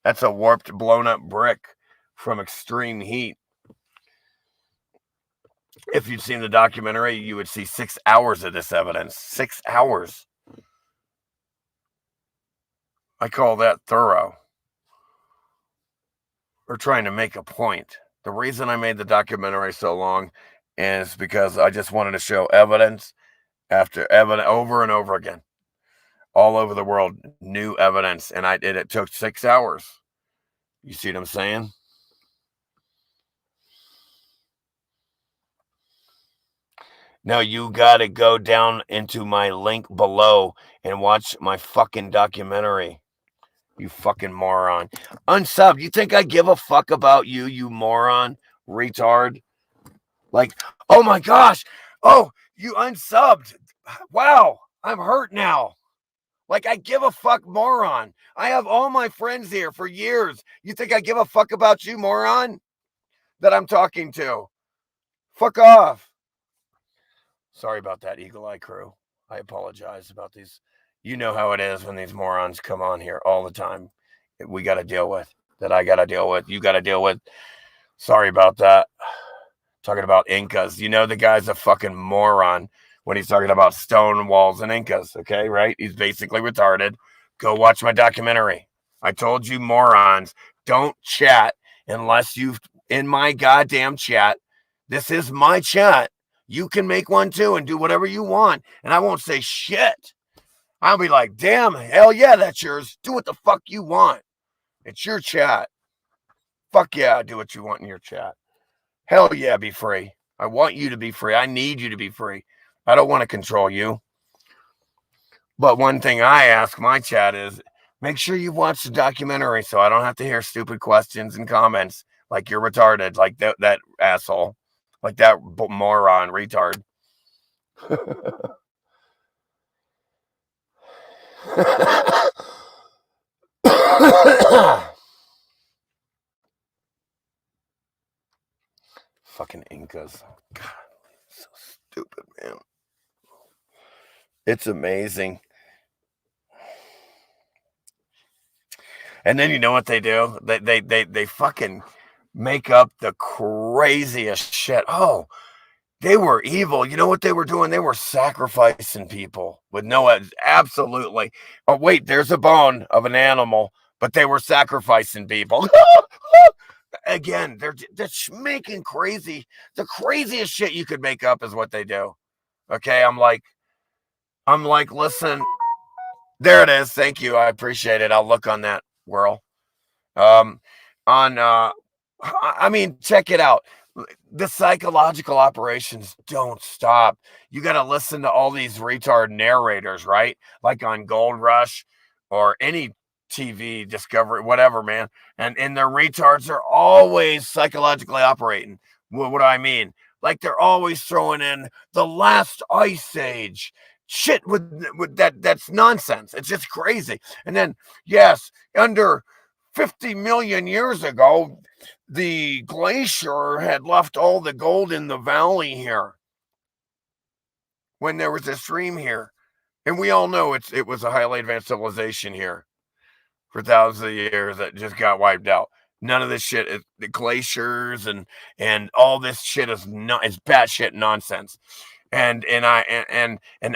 That's a warped, blown up brick from extreme heat. If you'd seen the documentary, you would see 6 hours of this evidence. 6 hours. I call that thorough. We're trying to make a point. The reason I made the documentary so long is because I just wanted to show evidence after evidence over and over again. All over the world, new evidence. And it took 6 hours. You see what I'm saying? No, you got to go down into my link below and watch my fucking documentary. You fucking moron. Unsub, you think I give a fuck about you, you moron? Retard. Like, oh my gosh. Oh, you unsubbed. Wow, I'm hurt now. Like, I give a fuck, moron. I have all my friends here for years. You think I give a fuck about you, moron? That I'm talking to. Fuck off. Sorry about that, Eagle Eye Crew. I apologize about these. You know how it is when these morons come on here all the time. We got to deal with. That I got to deal with. You got to deal with. Sorry about that. Talking about Incas. You know the guy's a fucking moron when he's talking about stone walls and Incas. Okay, right? He's basically retarded. Go watch my documentary. I told you, morons, don't chat unless you've in my goddamn chat. This is my chat. You can make one too and do whatever you want. And I won't say shit. I'll be like, damn, hell yeah, that's yours. Do what the fuck you want. It's your chat. Fuck yeah, do what you want in your chat. Hell yeah, be free. I want you to be free. I need you to be free. I don't want to control you. But one thing I ask my chat is, make sure you watch the documentary so I don't have to hear stupid questions and comments like you're retarded, like that asshole. Like that moron retard. Fucking Incas. God, so stupid, man. It's amazing. And then you know what they do? They fucking make up the craziest shit. Oh, they were evil. You know what they were doing? They were sacrificing people with no, absolutely. Oh, wait, there's a bone of an animal, but they were sacrificing people. Again, they're making crazy. The craziest shit you could make up is what they do. Okay, I'm like, listen, there it is. Thank you. I appreciate it. I'll look on that, Whirl. I mean, check it out. The psychological operations don't stop. You got to listen to all these retard narrators, right? Like on Gold Rush or any TV Discovery, whatever, man. And their retards are always psychologically operating. What do I mean? Like they're always throwing in the last ice age. Shit with that's nonsense. It's just crazy. And then, yes, under 50 million years ago, the glacier had left all the gold in the valley here when there was a stream here. And we all know it was a highly advanced civilization here for thousands of years that just got wiped out. None of this shit is the glaciers and all this shit is not, it's batshit nonsense. And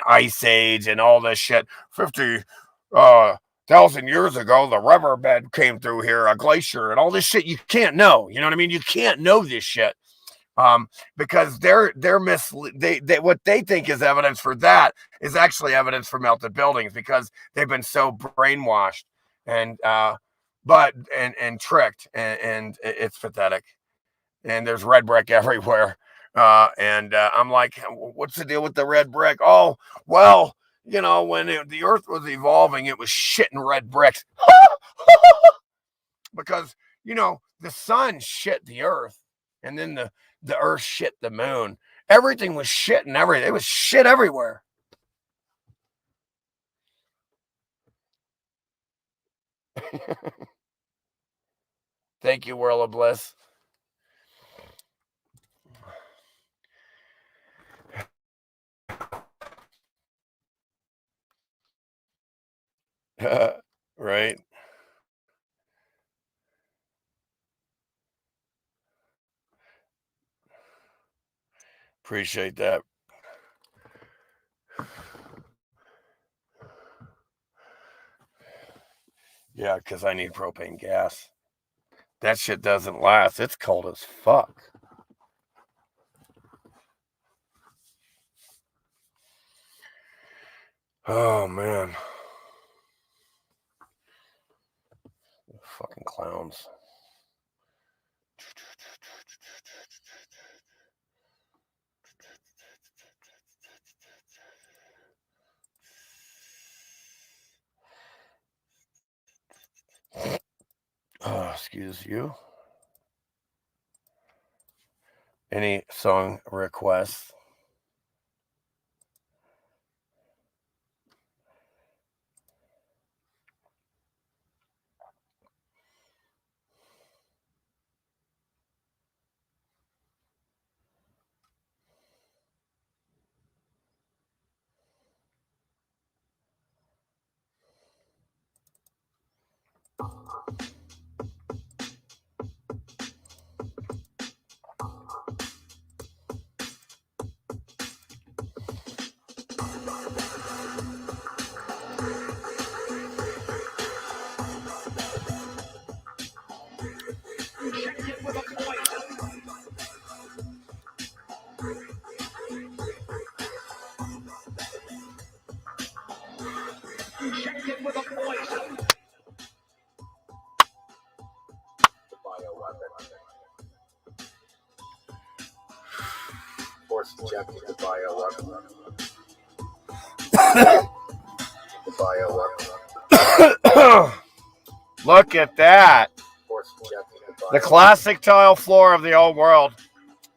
ice age and all this shit. 50,000 years ago, the riverbed came through here, a glacier, and all this shit you can't know. You know what I mean? You can't know this shit. Because they're what they think is evidence for that is actually evidence for melted buildings, because they've been so brainwashed and tricked, and it's pathetic. And there's red brick everywhere. I'm like, what's the deal with the red brick? Oh, well, you know, when the earth was evolving, it was shitting red bricks. Because, you know, the sun shit the earth, and then the earth shit the moon. Everything was shit and everything. It was shit everywhere. Thank you, World of Bliss. Right. Appreciate that. Yeah, because I need propane gas. That shit doesn't last. It's cold as fuck. Oh, man. Fucking clowns. Oh, excuse you. Any song requests? Look at that. The classic tile floor of the old world.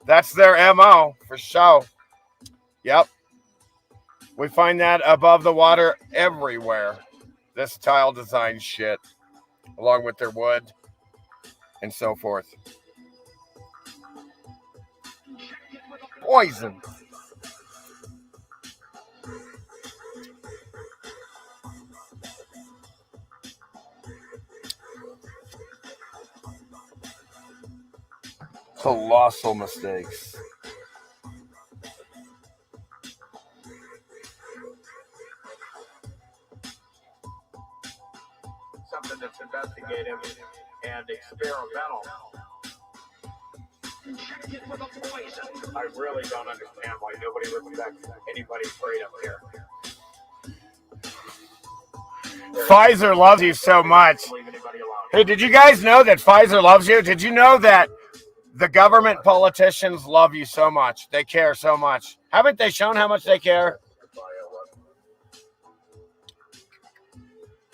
That's their MO for sure. Yep. We find that above the water everywhere. This tile design shit, along with their wood and so forth. Poison. Colossal mistakes. Something that's investigative and experimental. I really don't understand why nobody respects anybody freedom here. Pfizer loves you so much. Hey, did you guys know that Pfizer loves you? Did you know that the government politicians love you so much? They care so much. Haven't they shown how much they care?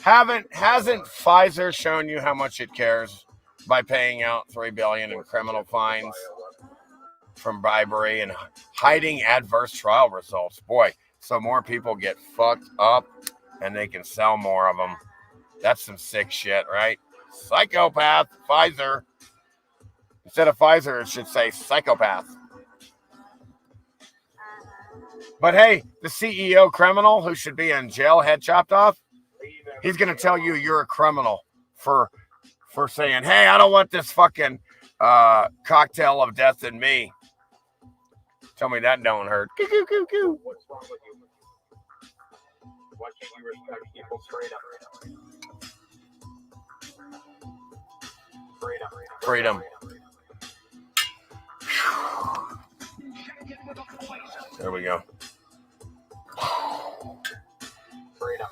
Hasn't Pfizer shown you how much it cares by paying out $3 billion in criminal fines from bribery and hiding adverse trial results? Boy, so more people get fucked up and they can sell more of them. That's some sick shit, right? Psychopath, Pfizer. Instead of Pfizer, it should say psychopath. But hey, the CEO criminal who should be in jail, head chopped off, he's going to tell you you're a criminal for for saying, hey, I don't want this fucking cocktail of death in me. Tell me that don't hurt. What's wrong with you? Why can't you respect people straight up? Freedom. There we go. Freedom.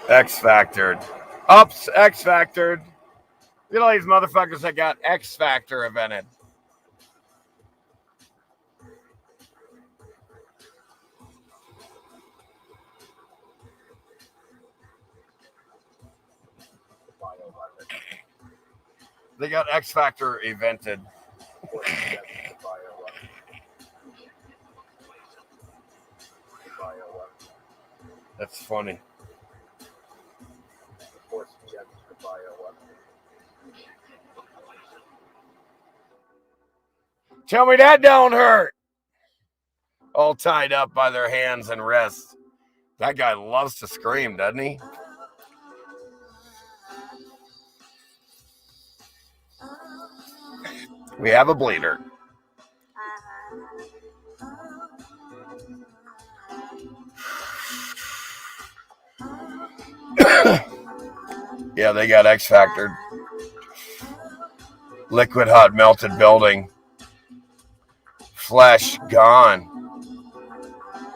X-Factored. Ups, X-Factored. You know these motherfuckers that got X-Factor invented. They got X-Factor invented. That's funny. Tell me that don't hurt. All tied up by their hands and wrists. That guy loves to scream, doesn't he? We have a bleeder. Yeah, they got X-Factored. Liquid hot melted building. Flesh gone.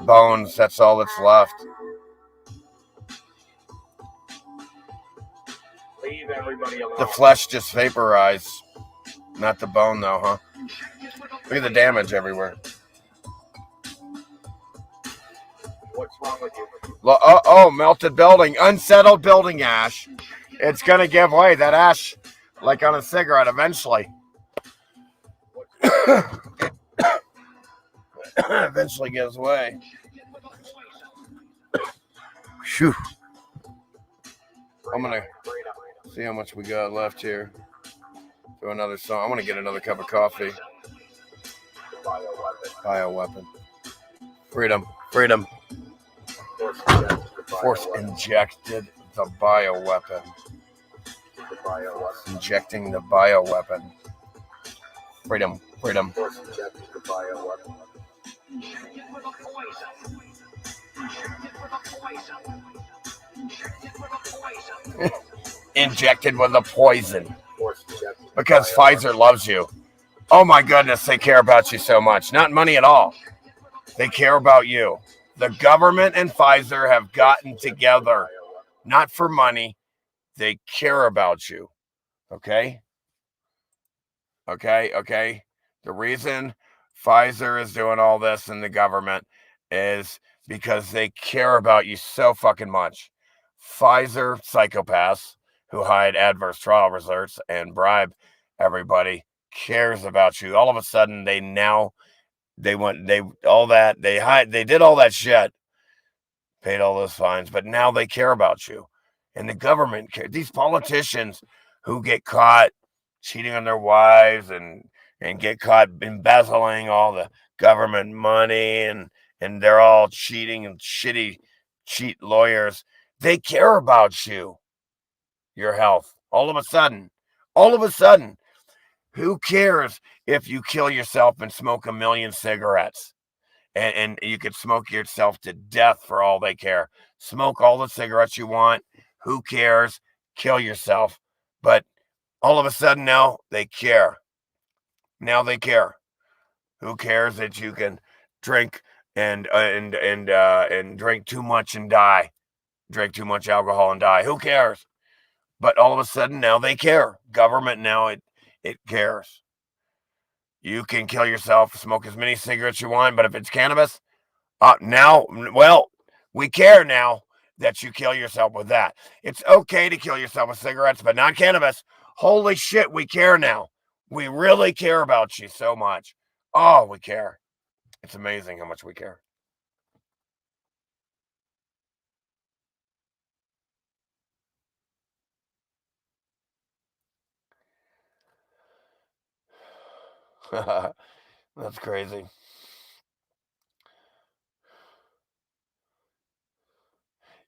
Bones, that's all that's left. Leave everybody alone. The flesh just vaporized. Not the bone though, huh? Look at the damage everywhere. What's wrong with you? Oh, melted building. Unsettled building ash. It's going to give way. That ash, like on a cigarette, eventually. Eventually gives way. Phew. I'm going to see how much we got left here. Do another song. I'm going to get another cup of coffee. Bioweapon. Freedom. Force injected the bioweapon. Injecting the bioweapon. Freedom. Force injected the bioweapon. Injected with a poison. Because Pfizer loves you. Oh my goodness, they care about you so much. Not money at all. They care about you. The government and Pfizer have gotten together. Not for money. They care about you. Okay? Okay? The reason Pfizer is doing all this in the government is because they care about you so fucking much. Pfizer psychopaths who hide adverse trial results and bribe everybody cares about you. All of a sudden, they did all that shit, paid all those fines, but now they care about you. And the government cares. These politicians who get caught cheating on their wives and get caught embezzling all the government money and they're all cheating and cheat lawyers. They care about you, your health. All of a sudden, who cares if you kill yourself and smoke 1 million cigarettes? And you could smoke yourself to death for all they care. Smoke all the cigarettes you want. Who cares? Kill yourself. But all of a sudden now they care. Who cares that you can drink and drink too much and die? Drink too much alcohol and die. Who cares? But all of a sudden now they care. Government now it cares. You can kill yourself, smoke as many cigarettes you want, but if it's cannabis, we care now that you kill yourself with that. It's okay to kill yourself with cigarettes, but not cannabis. Holy shit, we care now. We really care about you so much. Oh, we care. It's amazing how much we care. That's crazy.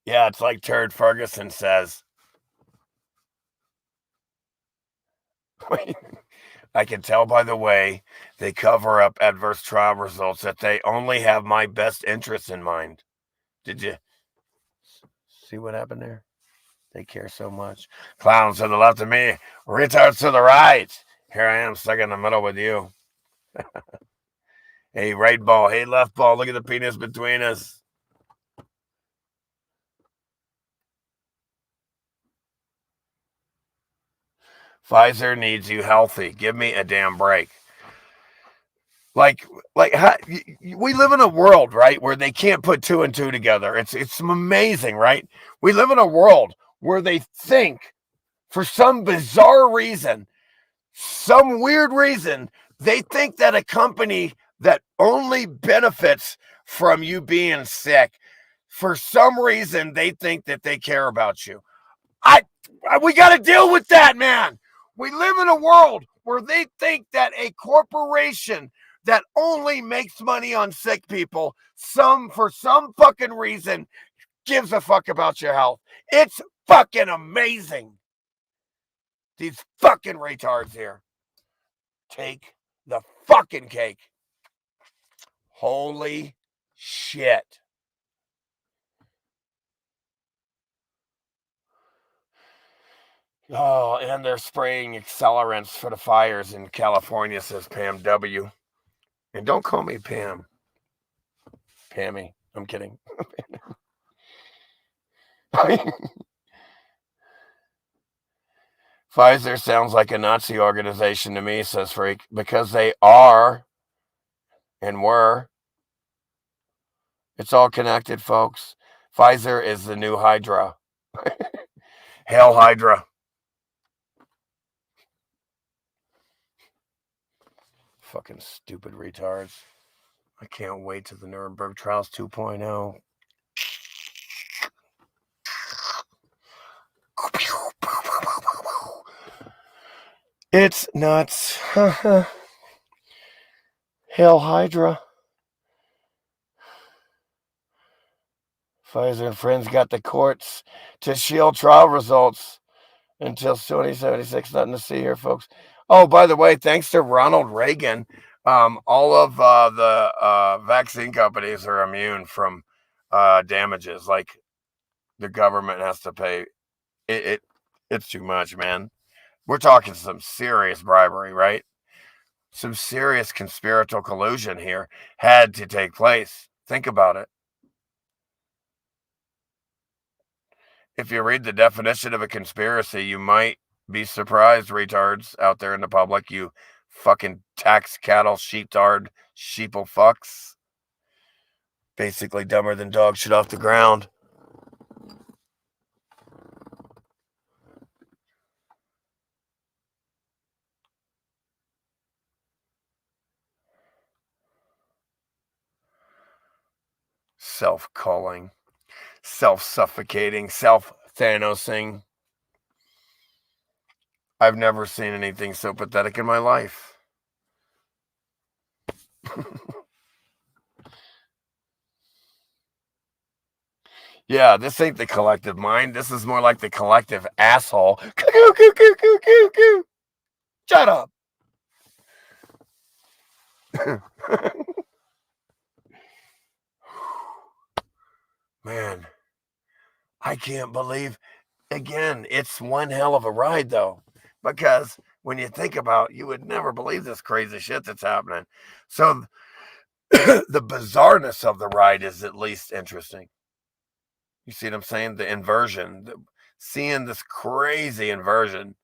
Yeah, it's like Turd Ferguson says. I can tell by the way they cover up adverse trial results that they only have my best interests in mind. Did you see what happened there? They care so much. Clowns to the left of me, retards to the right. Here I am stuck in the middle with you. Hey, right ball. Hey, left ball. Look at the penis between us. Pfizer needs you healthy. Give me a damn break. Like how, we live in a world, right, where they can't put two and two together. It's amazing, right? We live in a world where they think, for some bizarre reason, some weird reason, they think that a company that only benefits from you being sick, for some reason, they think that they care about you. We got to deal with that, man. We live in a world where they think that a corporation that only makes money on sick people, for some fucking reason, gives a fuck about your health. It's fucking amazing. These fucking retards here take the fucking cake. Holy shit. Oh, and they're spraying accelerants for the fires in California, says Pam W. And don't call me Pam. Pammy. I'm kidding. Pfizer sounds like a Nazi organization to me, says Freak, because they are and were. It's all connected, folks. Pfizer is the new Hydra. Hail Hydra. Fucking stupid retards. I can't wait to the Nuremberg Trials 2.0. It's nuts. Hail Hydra. Pfizer and friends got the courts to shield trial results until 2076. Nothing to see here, folks. Oh, by the way, thanks to Ronald Reagan, all of the vaccine companies are immune from damages. Like the government has to pay. It's too much, man. We're talking some serious bribery, right? Some serious conspiratorial collusion here had to take place. Think about it. If you read the definition of a conspiracy, you might be surprised, retards out there in the public, you fucking tax cattle, sheepdard, sheeple fucks. Basically dumber than dog shit off the ground. Self-culling, self-suffocating, self-Thanosing. I've never seen anything so pathetic in my life. Yeah, this ain't the collective mind. This is more like the collective asshole. Shut up. Man, I can't believe, again, it's one hell of a ride, though, because when you think about it, you would never believe this crazy shit that's happening. So the bizarreness of the ride is at least interesting. You see what I'm saying? The inversion, seeing this crazy inversion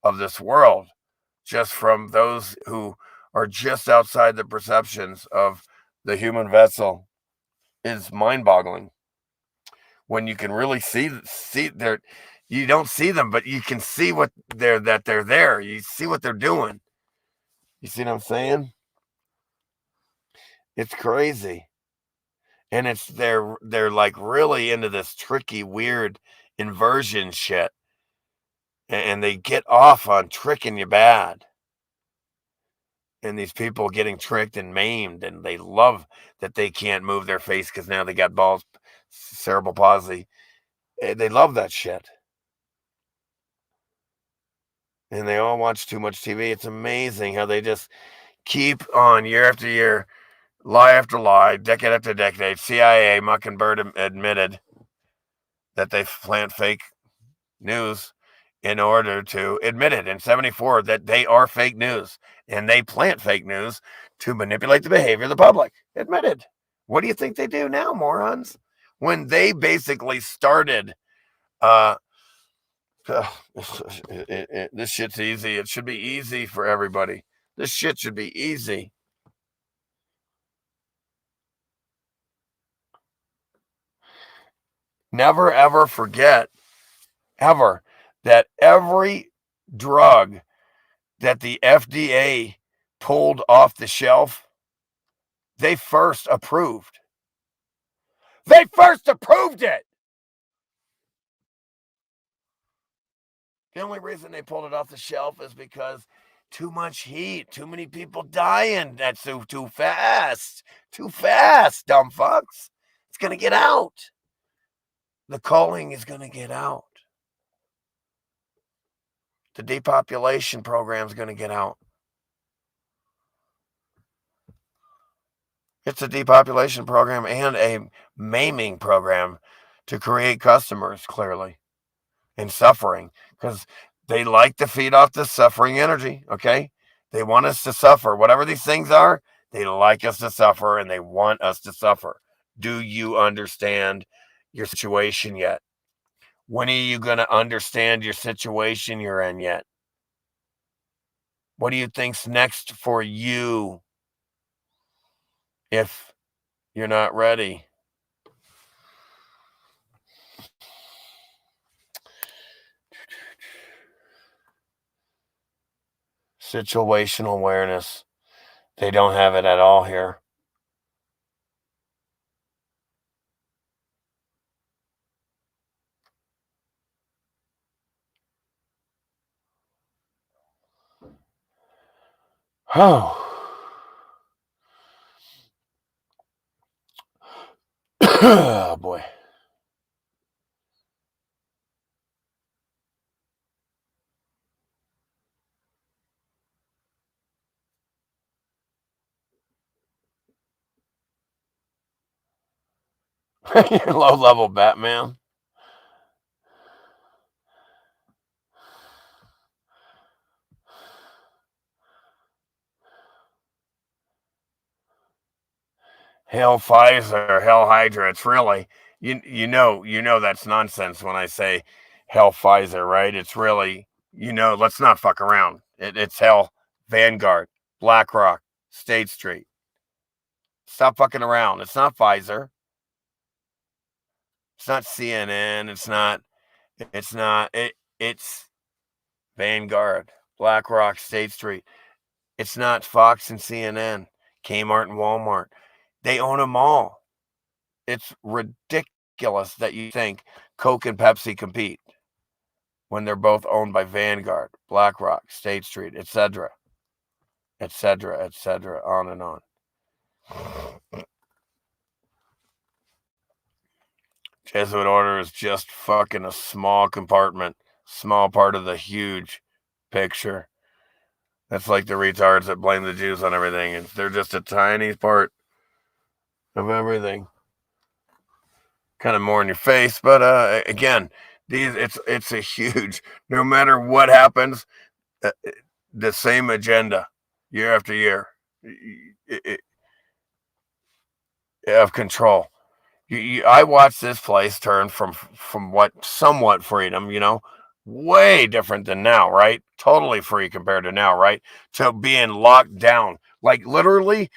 of this world just from those who are just outside the perceptions of the human vessel is mind-boggling. When you can really see their, you don't see them, but you can see that they're there. You see what they're doing. You see what I'm saying? It's crazy. And they're like really into this tricky, weird inversion shit. And they get off on tricking you bad. And these people getting tricked and maimed, and they love that they can't move their face because now they got cerebral palsy. They love that shit. And they all watch too much TV. It's amazing how they just keep on year after year, lie after lie, decade after decade. CIA, Mockingbird admitted that they plant fake news in order to admit it in 74 that they are fake news. And they plant fake news to manipulate the behavior of the public. Admitted. What do you think they do now, morons? When they basically started, this shit's easy. It should be easy for everybody. This shit should be easy. Never, ever forget, ever, that every drug that the FDA pulled off the shelf, they first approved. They first approved it. The only reason they pulled it off the shelf is because too much heat, too many people dying. That's too fast. Too fast, dumb fucks. It's going to get out. The culling is going to get out. The depopulation program is going to get out. It's a depopulation program and a maiming program to create customers, clearly, and suffering, because they like to feed off the suffering energy, okay? They want us to suffer. Whatever these things are, they like us to suffer, and they want us to suffer. Do you understand your situation yet? When are you going to understand your situation you're in yet? What do you think's next for you if you're not ready? Situational awareness. They don't have it at all here. Oh. Oh, boy. You're low-level Batman. Hell Pfizer, Hell Hydra. It's really, you know that's nonsense when I say Hell Pfizer, right? It's really, let's not fuck around. It's Hell Vanguard, BlackRock, State Street. Stop fucking around. It's not Pfizer. It's not CNN. It's Vanguard, BlackRock, State Street. It's not Fox and CNN, Kmart and Walmart. They own them all. It's ridiculous that you think Coke and Pepsi compete when they're both owned by Vanguard, BlackRock, State Street, etc., etc., etc., on and on. Jesuit order is just fucking a small compartment, small part of the huge picture. That's like the retards that blame the Jews on everything, and they're just a tiny part of everything. Kind of more in your face, but again, it's a huge. No matter what happens, the same agenda year after year of control. I watched this place turn from what somewhat freedom, way different than now, right? Totally free compared to now, right? To being locked down. Like literally,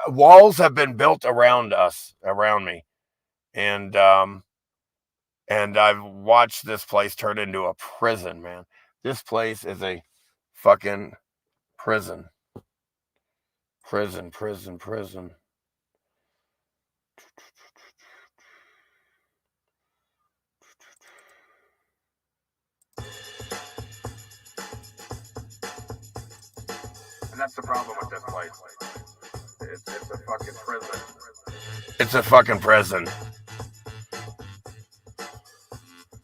walls have been built around me, and I've watched this place turn into a prison, man. This place is a fucking prison. Prison. And that's the problem with this place. It's a fucking prison. It's a fucking prison.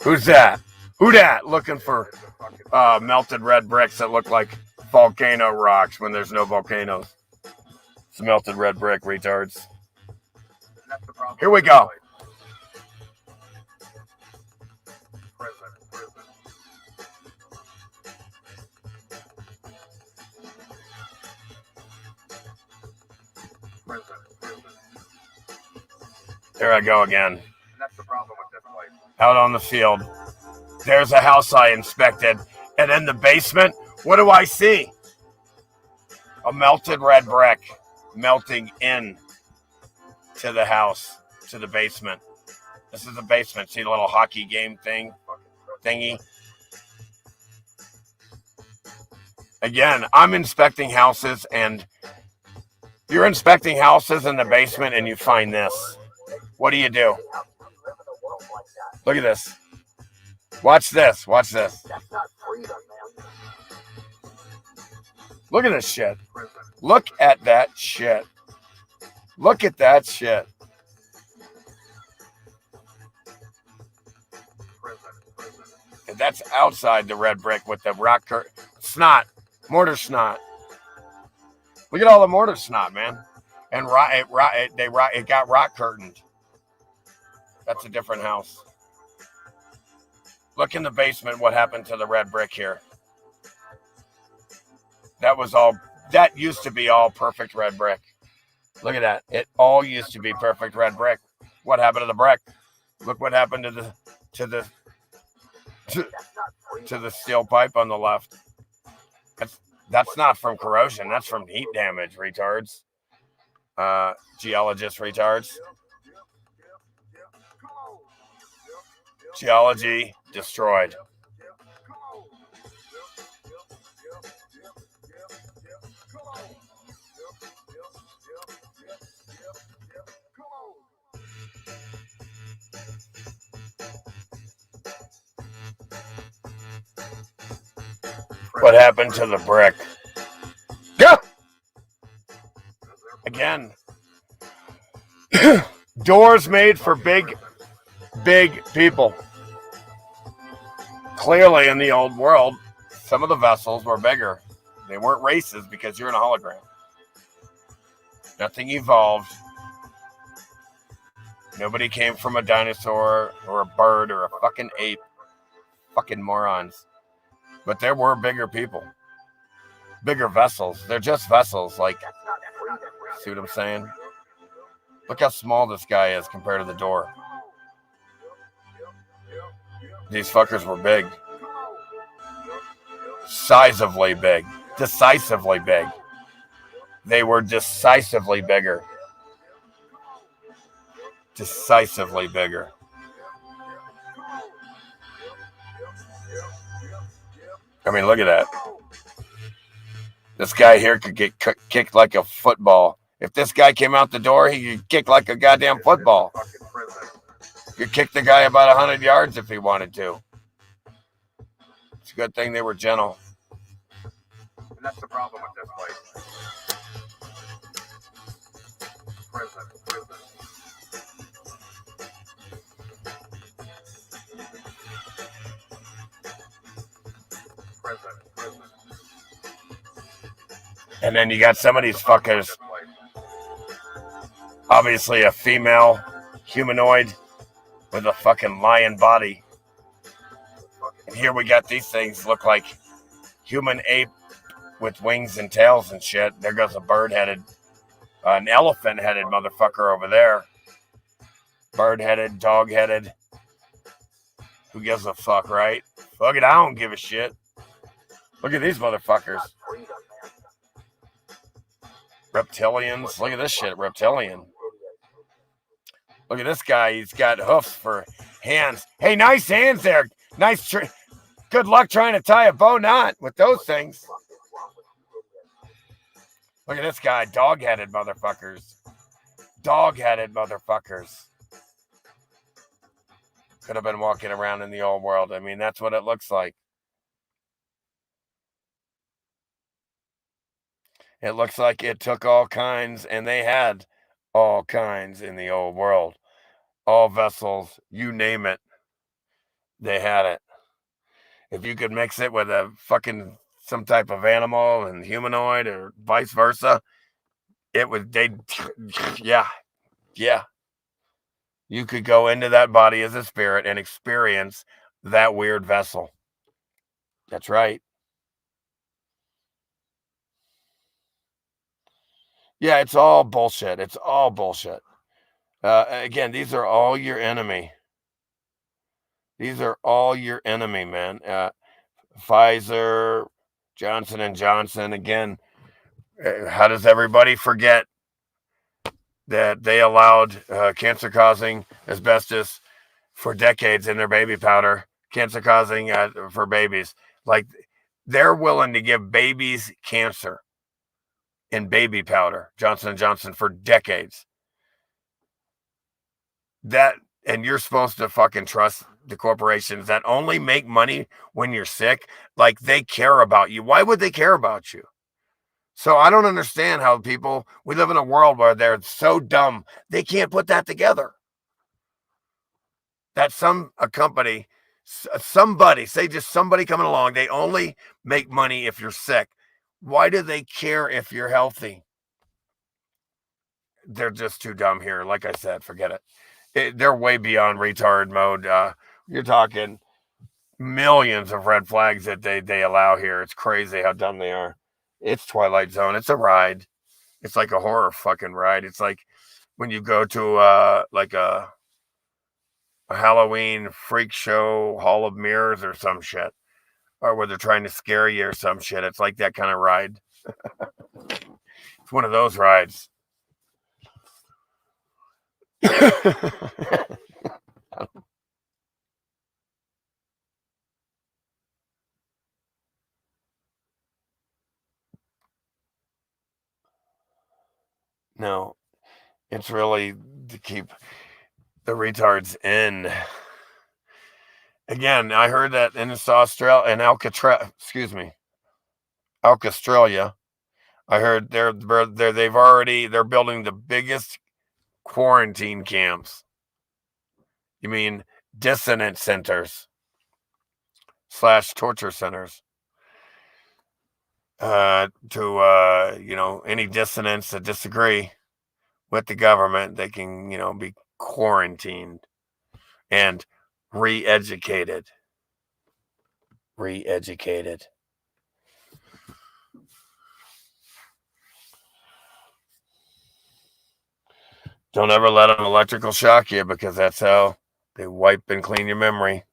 Who's that? Who dat? Looking for melted red bricks that look like volcano rocks when there's no volcanoes. It's melted red brick, retards. Here we go. There I go again. Out on the field. There's a house I inspected. And in the basement, what do I see? A melted red brick melting in to the house, to the basement. This is the basement. See the little hockey game thingy? Again, I'm inspecting houses, and you're inspecting houses in the basement and you find this. What do you do? Look at this. Watch this. Watch this. Look at this shit. Look at that shit. Look at that shit. And that's outside the red brick with the rock snot, mortar snot. Look at all the mortar snot, man. And it got rock curtained. That's a different house. Look in the basement what happened to the red brick here. That used to be all perfect red brick. Look at that. It all used to be perfect red brick. What happened to the brick? Look what happened to the steel pipe on the left. That's not from corrosion. That's from heat damage, retards. Geologist retards. Geology destroyed. What happened to the brick? Yeah. Again. Doors made for big people. Clearly, in the old world, some of the vessels were bigger. They weren't races because you're in a hologram. Nothing evolved. Nobody came from a dinosaur or a bird or a fucking ape. Fucking morons. But there were bigger people. Bigger vessels. They're just vessels. Like, see what I'm saying? Look how small this guy is compared to the door. These fuckers were big. Sizably big. Decisively big. They were decisively bigger. Decisively bigger. I mean, look at that. This guy here could get kicked like a football. If this guy came out the door, he could kick like a goddamn football. You could kick the guy about 100 yards if he wanted to. It's a good thing they were gentle. And that's the problem with this place. Prison. And then you got some of these fuckers. Obviously a female humanoid with a fucking lion body. And here we got these things look like human ape with wings and tails and shit. There goes a bird-headed, an elephant-headed motherfucker over there. Bird-headed, dog-headed. Who gives a fuck, right? Fuck it, I don't give a shit. Look at these motherfuckers. Reptilians. Look at this shit, reptilian. Look at this guy. He's got hoofs for hands. Hey, nice hands there. Nice. Good luck trying to tie a bow knot with those things. Look at this guy. Dog-headed motherfuckers. Dog-headed motherfuckers. Could have been walking around in the old world. I mean, that's what it looks like. It looks like it took all kinds, and they had all kinds in the old world. All vessels, you name it. They had it. If you could mix it with a fucking some type of animal and humanoid or vice versa, it would yeah. You could go into that body as a spirit and experience that weird vessel. That's right. Yeah, it's all bullshit. It's all bullshit. Again, these are all your enemy. These are all your enemy, man. Pfizer, Johnson and Johnson. Again, how does everybody forget that they allowed cancer-causing asbestos for decades in their baby powder, cancer-causing for babies? Like, they're willing to give babies cancer in baby powder, Johnson and Johnson, for decades. And you're supposed to fucking trust the corporations that only make money when you're sick. Like, they care about you. Why would they care about you? So I don't understand how we live in a world where they're so dumb they can't put that together. That a company, somebody, say just somebody coming along, they only make money if you're sick. Why do they care if you're healthy? They're just too dumb here. Like I said, forget it. They're way beyond retard mode. You're talking millions of red flags that they allow here. It's crazy how dumb they are. It's Twilight Zone. It's a ride. It's like a horror fucking ride. It's like when you go to like a Halloween freak show, Hall of Mirrors or some shit, or where they're trying to scare you or some shit. It's like that kind of ride. It's one of those rides. No, it's really to keep the retards in. Again, I heard that in Australia, in Alcatraz, Australia. I heard they're building the biggest quarantine camps. You mean dissonance centers / torture centers? To any dissonance that disagree with the government, they can be quarantined and re-educated. Don't ever let an electrical shock you, because that's how they wipe and clean your memory.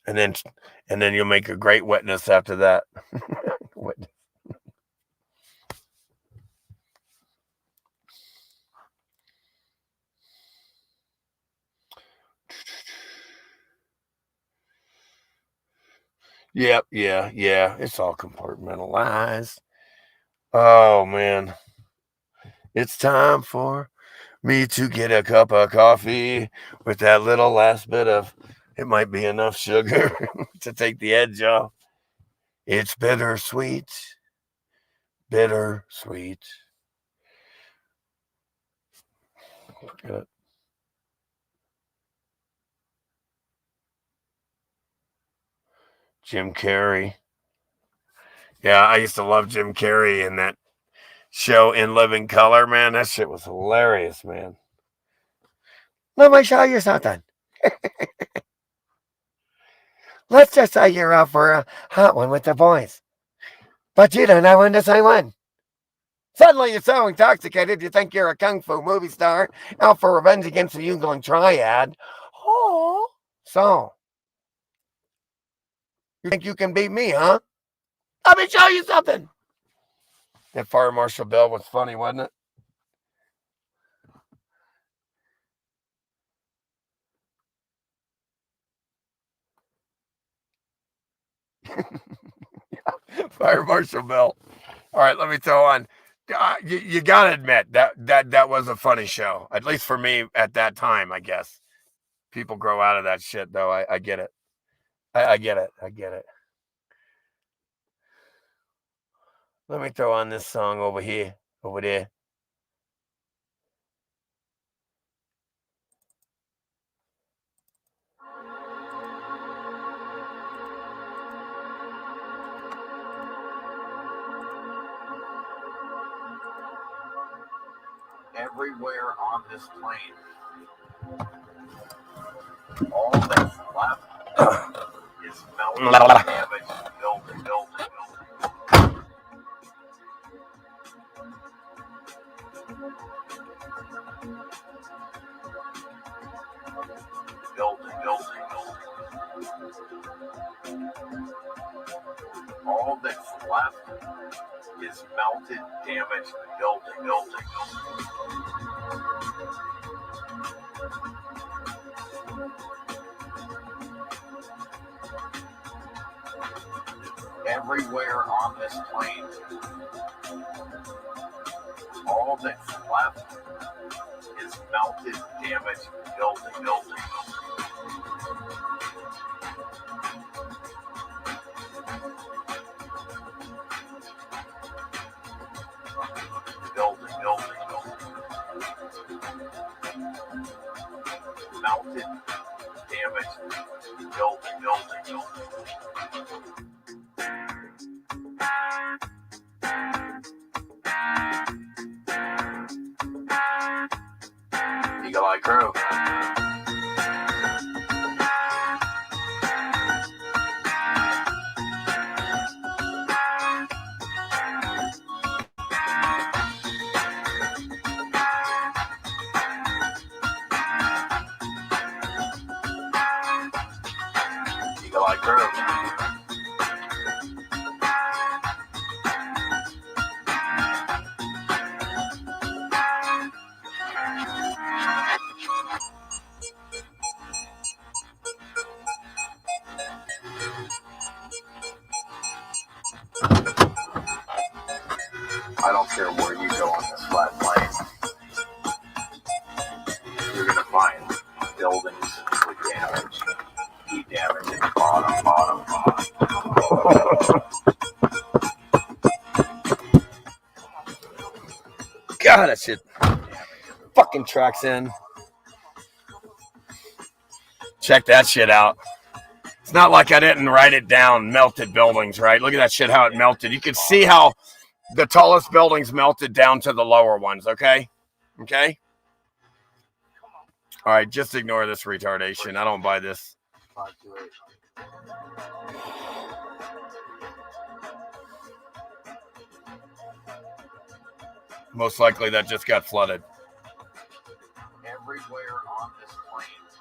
And then you'll make a great witness after that. Yep, yeah. It's all compartmentalized. Oh man. It's time for me to get a cup of coffee with that little last bit of, it might be enough sugar to take the edge off. It's bittersweet. Bittersweet. Forget it. Jim Carrey. Yeah, I used to love Jim Carrey in that show In Living Color, man. That shit was hilarious, man. Let me show you something. Let's just say you're out for a hot one with the boys, but you don't know when to say when. Suddenly you're so intoxicated you think you're a kung fu movie star out for revenge against the Yungling Triad. Oh, so you think you can beat me, huh? Let me show you something. That Fire Marshal Bill was funny, wasn't it? Fire Marshal Bill. All right, let me throw on. You gotta admit that was a funny show, at least for me at that time. I guess people grow out of that shit, though. I get it. I get it. I get it. Let me throw on this song over here, over there. everywhere on this plane. All that's left is melting damage, building. All that's left is melted, damaged, building. Everywhere on this plane, all that's left is melted, damaged, building. Melted, damaged, building. Eagle Eye Crew. Eagle Eye Crew. I don't care where you go on this flat plane, you're going to find buildings with damage, heat damage at the bottom. God, that shit fucking tracks in. Check that shit out. It's not like I didn't write it down. Melted buildings, right? Look at that shit, how it melted. You can see how the tallest buildings melted down to the lower ones, okay? Okay? All right, just ignore this retardation. I don't buy this. 528. Most likely that just got flooded. Everywhere on this plane,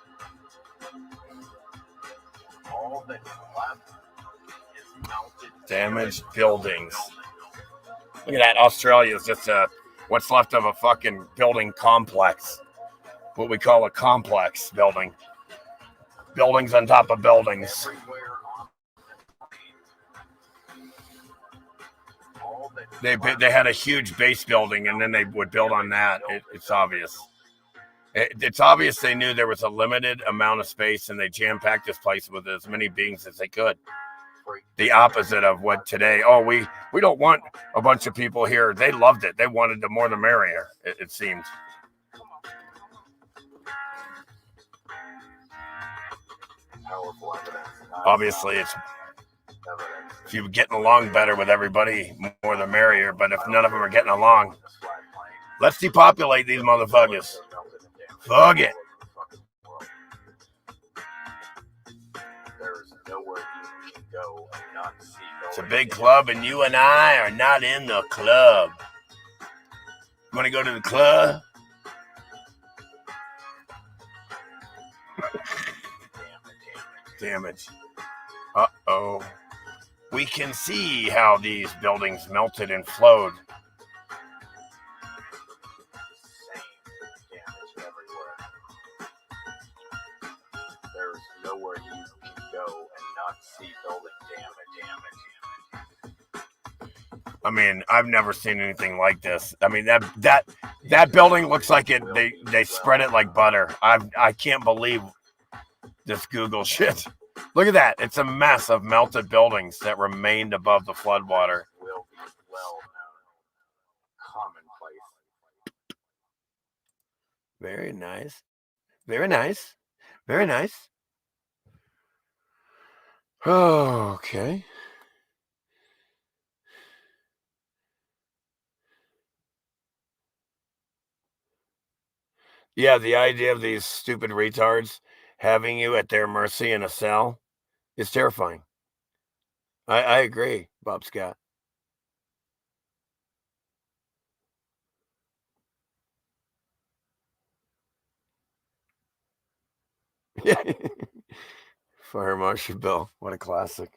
all that's left is melted, Damaged buildings. Look at that. Australia is just what's left of a fucking building complex. What we call a complex building. Buildings on top of buildings. everywhere on this plane. They had a huge base building, and then they would build on that. It's obvious. It's obvious they knew there was a limited amount of space, and they jam-packed this place with as many beings as they could. The opposite of what today. Oh, we don't want a bunch of people here. They loved it. They wanted the more the merrier, it seemed. Powerful evidence. Obviously, it's if you're getting along better with everybody, more the merrier. But if none of them are getting along, let's depopulate these motherfuckers. Fuck it. There's nowhere you can go and not see. It's a big club, and you and I are not in the club. Want to go to the club? Damage. Uh-oh. We can see how these buildings melted and flowed. Same damage everywhere. There's nowhere you can go and not see building damage. I mean, I've never seen anything like this. I mean, that building looks like it. They spread it like butter. I can't believe this Google shit. Look at that. It's a mess of melted buildings that remained above the floodwater. Will be well known. Commonplace. Very nice. Very nice. Very nice. Okay. Yeah, the idea of these stupid retards having you at their mercy in a cell is terrifying. I agree, Bob Scott. Fire Marshal Bill. What a classic.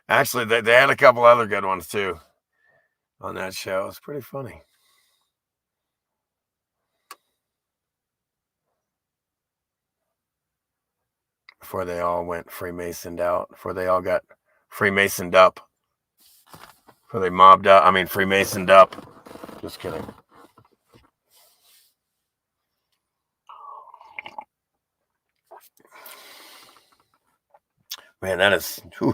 Actually, they had a couple other good ones too on that show. It's pretty funny. Before they all went Freemasoned out. Before they all got Freemasoned up. Before they mobbed up. I mean, Freemasoned up. Just kidding. Man, that is... Whew.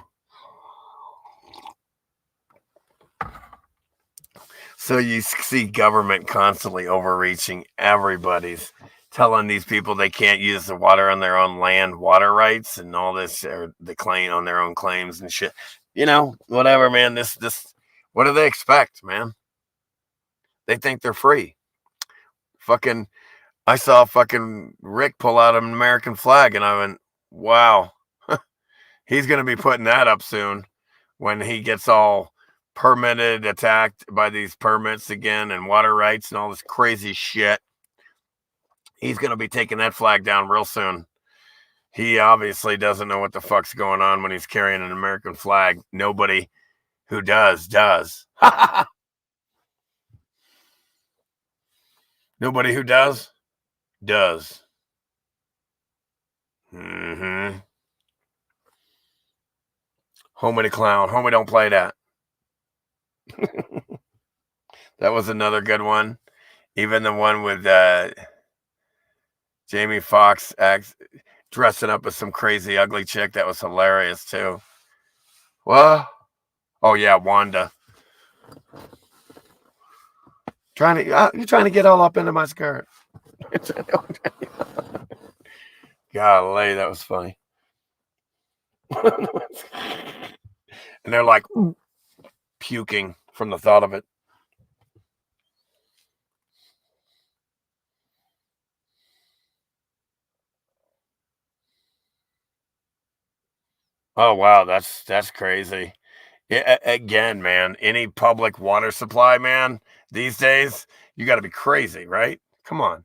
So you see government constantly overreaching. Everybody's telling these people they can't use the water on their own land, water rights and all this, or the claim on their own claims and shit. You know, whatever, man. This, what do they expect, man? They think they're free. Fucking, I saw fucking Rick pull out an American flag, and I went, wow, he's gonna be putting that up soon when he gets all permitted, attacked by these permits again and water rights and all this crazy shit. He's going to be taking that flag down real soon. He obviously doesn't know what the fuck's going on when he's carrying an American flag. Nobody who does. Nobody who does. Mm-hmm. Homie the clown. Homie don't play that. That was another good one. Even the one with Jamie Foxx dressing up as some crazy ugly chick, that was hilarious too. What? Oh yeah, Wanda. You're trying to get all up into my skirt. Golly, that was funny. And they're like puking from the thought of it. Oh wow, that's crazy. Yeah, again, man, any public water supply, man, these days, you got to be crazy, right? Come on.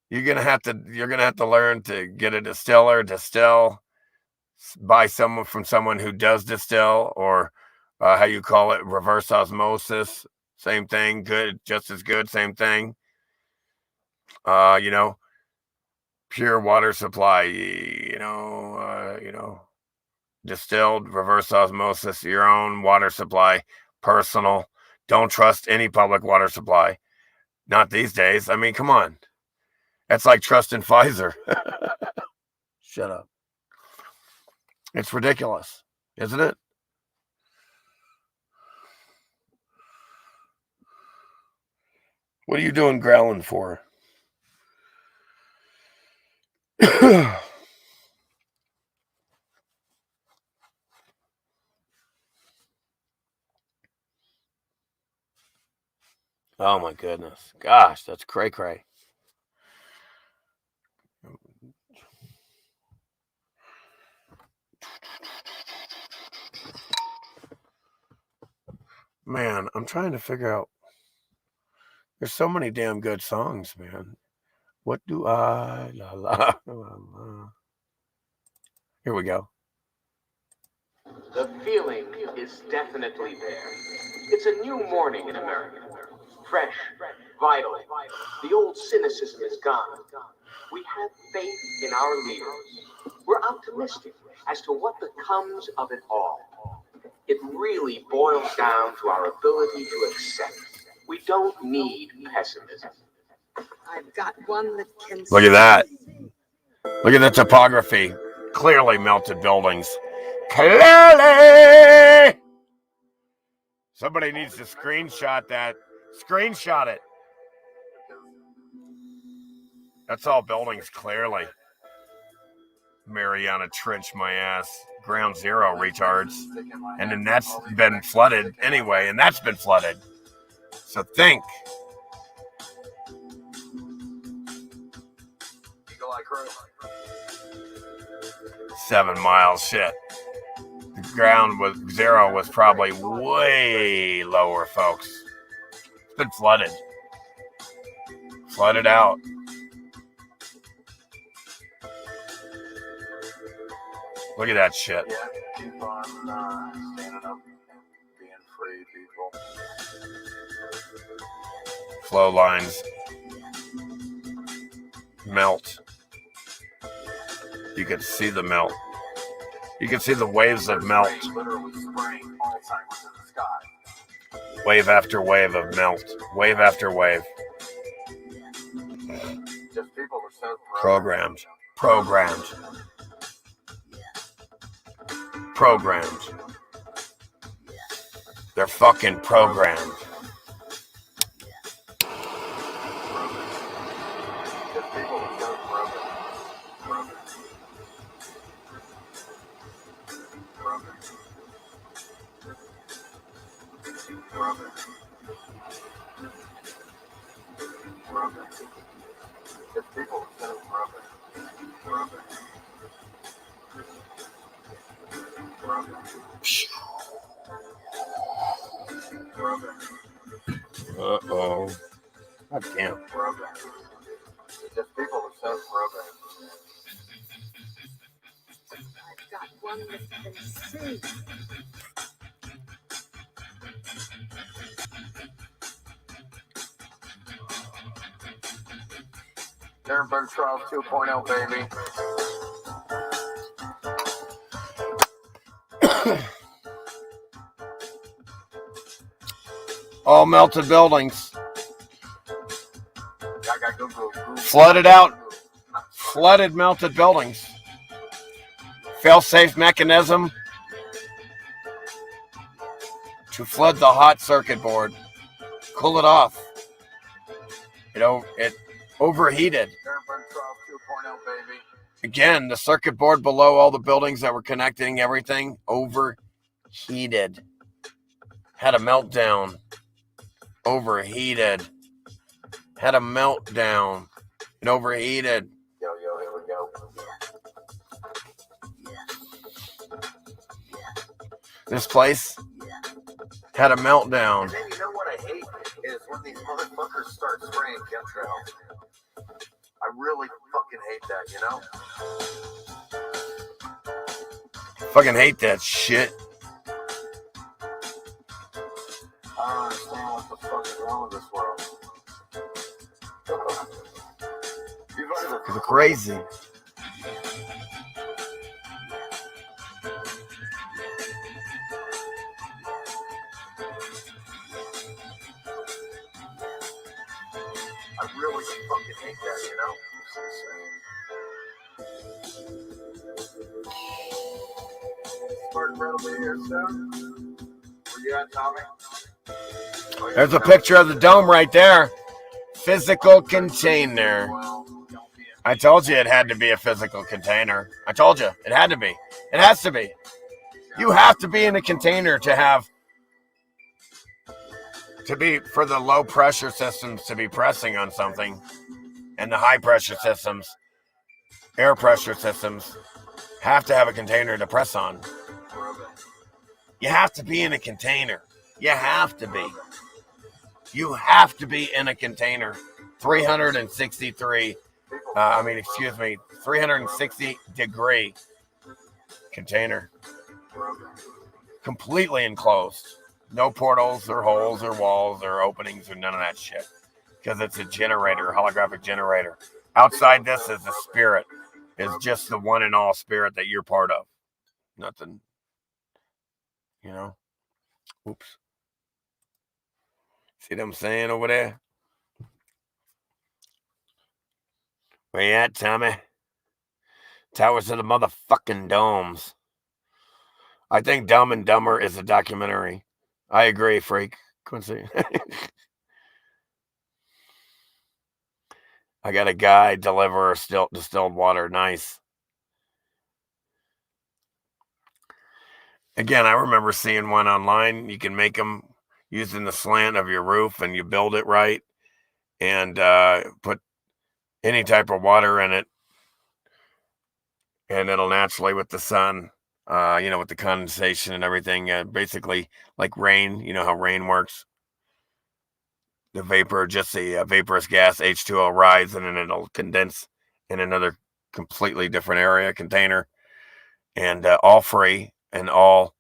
You're gonna have to learn to get a distiller, distill, buy someone from someone who does distill, or how you call it, reverse osmosis. Same thing, good, just as good, same thing. You know, pure water supply. Distilled, reverse osmosis, your own water supply, personal. Don't trust any public water supply. Not these days. I mean, come on. That's like trusting Pfizer. Shut up. It's ridiculous, isn't it? What are you doing growling for? Oh my goodness. Gosh, that's cray cray. Man, I'm trying to figure out. There's so many damn good songs, man. What do I la la la la. Here we go. The feeling is definitely there. It's a new morning in America. Fresh, vital. The old cynicism is gone. We have faith in our leaders. We're optimistic as to what becomes of it all. It really boils down to our ability to accept. We don't need pessimism. I've got one that can. Look at that. Look at the topography. Clearly melted buildings. Clearly! Somebody needs to screenshot that. Screenshot it. That's all buildings, clearly. Mariana Trench, my ass. Ground zero, retards. And then that's been flooded anyway, and that's been flooded. So think. crew. 7 miles, shit. The ground was zero was probably way lower, folks. It's been flooded. Flooded out. Look at that shit. Yeah, keep on standing up, being free, people. Flow lines melt. You can see the melt. You can see the waves of melt. Literally spraying Alzheimer's in the sky. Wave after wave of melt. Wave after wave. Just people are so Programmed. Programmed. Programmed. They're fucking programmed. Just people are so programmed. Just people are so Uh-oh. God damn. Just people are so programmed. I've got one that can see. Nuremberg Trials 2.0, baby. All melted buildings. Google. Flooded out. Flooded melted buildings. Fail-safe mechanism to flood the hot circuit board. Cool it off. It overheated. Nuremberg Trials 2.0, baby. Again, the circuit board below all the buildings that were connecting everything overheated. Had a meltdown. Overheated. Had a meltdown. It overheated. Yo, here we go. This place had a meltdown. And then you know what I hate is when these motherfuckers start spraying chemtrails. I really fucking hate that, you know? Fucking hate that shit. I don't understand what the fuck is wrong with this world. You guys are It's crazy. I really fucking hate that, you know? Smart Brett will be here soon. Where you at, Tommy? There's a picture of the dome right there. Physical container. I told you it had to be a physical container. I told you it had to be. It has to be. You have to be in a container to be for the low pressure systems to be pressing on something, and the high pressure systems, air pressure systems, have to have a container to press on. You have to be in a container. You have to be. You have to be in a container. 360 degree container. Completely enclosed. No portals or holes or walls or openings or none of that shit. Because it's a generator, a holographic generator. Outside this is the spirit. Is just the one and all spirit that you're part of. Nothing, you know. Oops. See what I'm saying over there? Where you at, Tommy? Towers of the motherfucking domes. I think Dumb and Dumber is a documentary. I agree, freak. Quincy. I got a guy deliver distilled water. Nice. Again, I remember seeing one online. You can make them using the slant of your roof, and you build it right and put any type of water in it. and it'll naturally with the sun, with the condensation and everything, basically like rain. You know how rain works. The vapor, just the vaporous gas H2O rise, and then it'll condense in another completely different area container, and all free and all.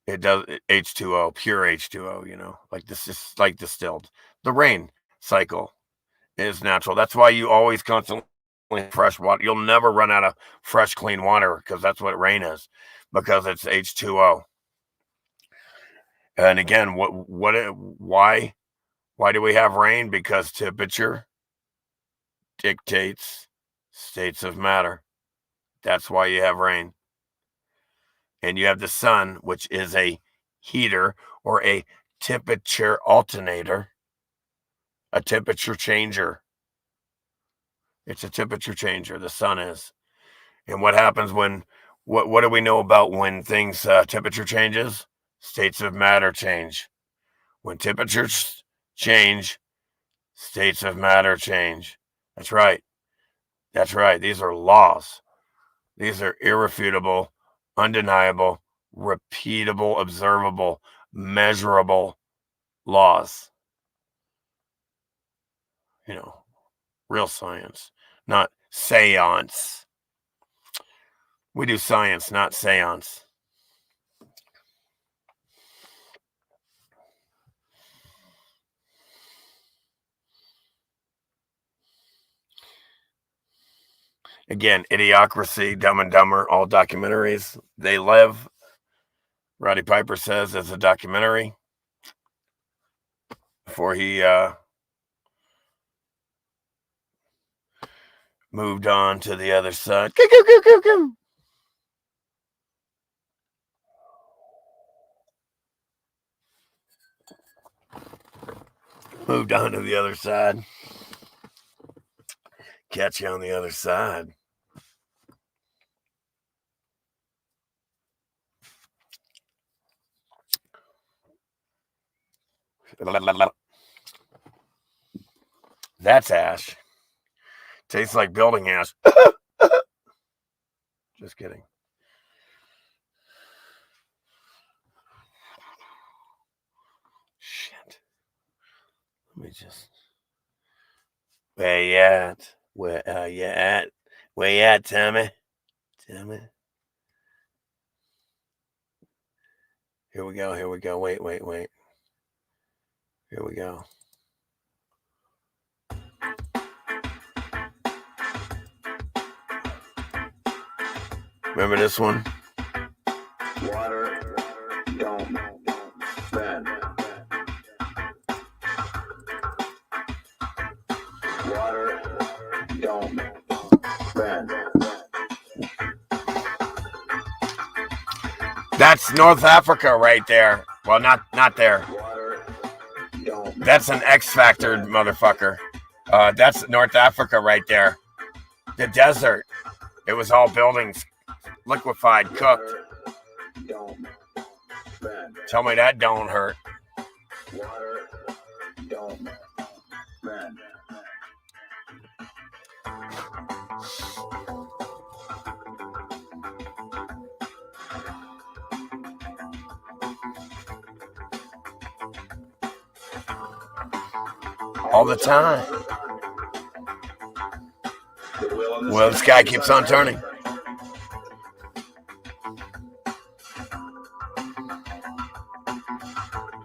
It does H2O, pure H2O. Like this is like distilled. The rain cycle is natural. That's why you always constantly fresh water. You'll never run out of fresh, clean water because that's what rain is, because it's H2O. And again, why do we have rain? Because temperature dictates states of matter. That's why you have rain. And you have the sun, which is a heater or a temperature alternator, a temperature changer. It's a temperature changer. The sun is. And what happens what do we know about when things, temperature changes? States of matter change. When temperatures change, states of matter change. That's right. That's right. These are laws. These are irrefutable, undeniable, repeatable, observable, measurable laws. Real science, not seance. We do science, not seance. Again, Idiocracy, Dumb and Dumber, all documentaries. They Live, Roddy Piper says, as a documentary before he moved on to the other side. Moved on to the other side. Catch you on the other side. That's ash. Tastes like building ash. Just kidding. Shit. Let me just. Where you at? Where you at? Where you at, Tommy? Tommy. Here we go. Here we go. Wait. Here we go. Remember this one? Water don't bend. Water don't bend. That's North Africa right there. Well, not there. Water don't. That's an X Factor motherfucker. That's North Africa right there. The desert. It was all buildings, liquefied, cooked. Don't bend. Tell me that don't hurt. Water don't bend. All the time. Well, the sky keeps on turning.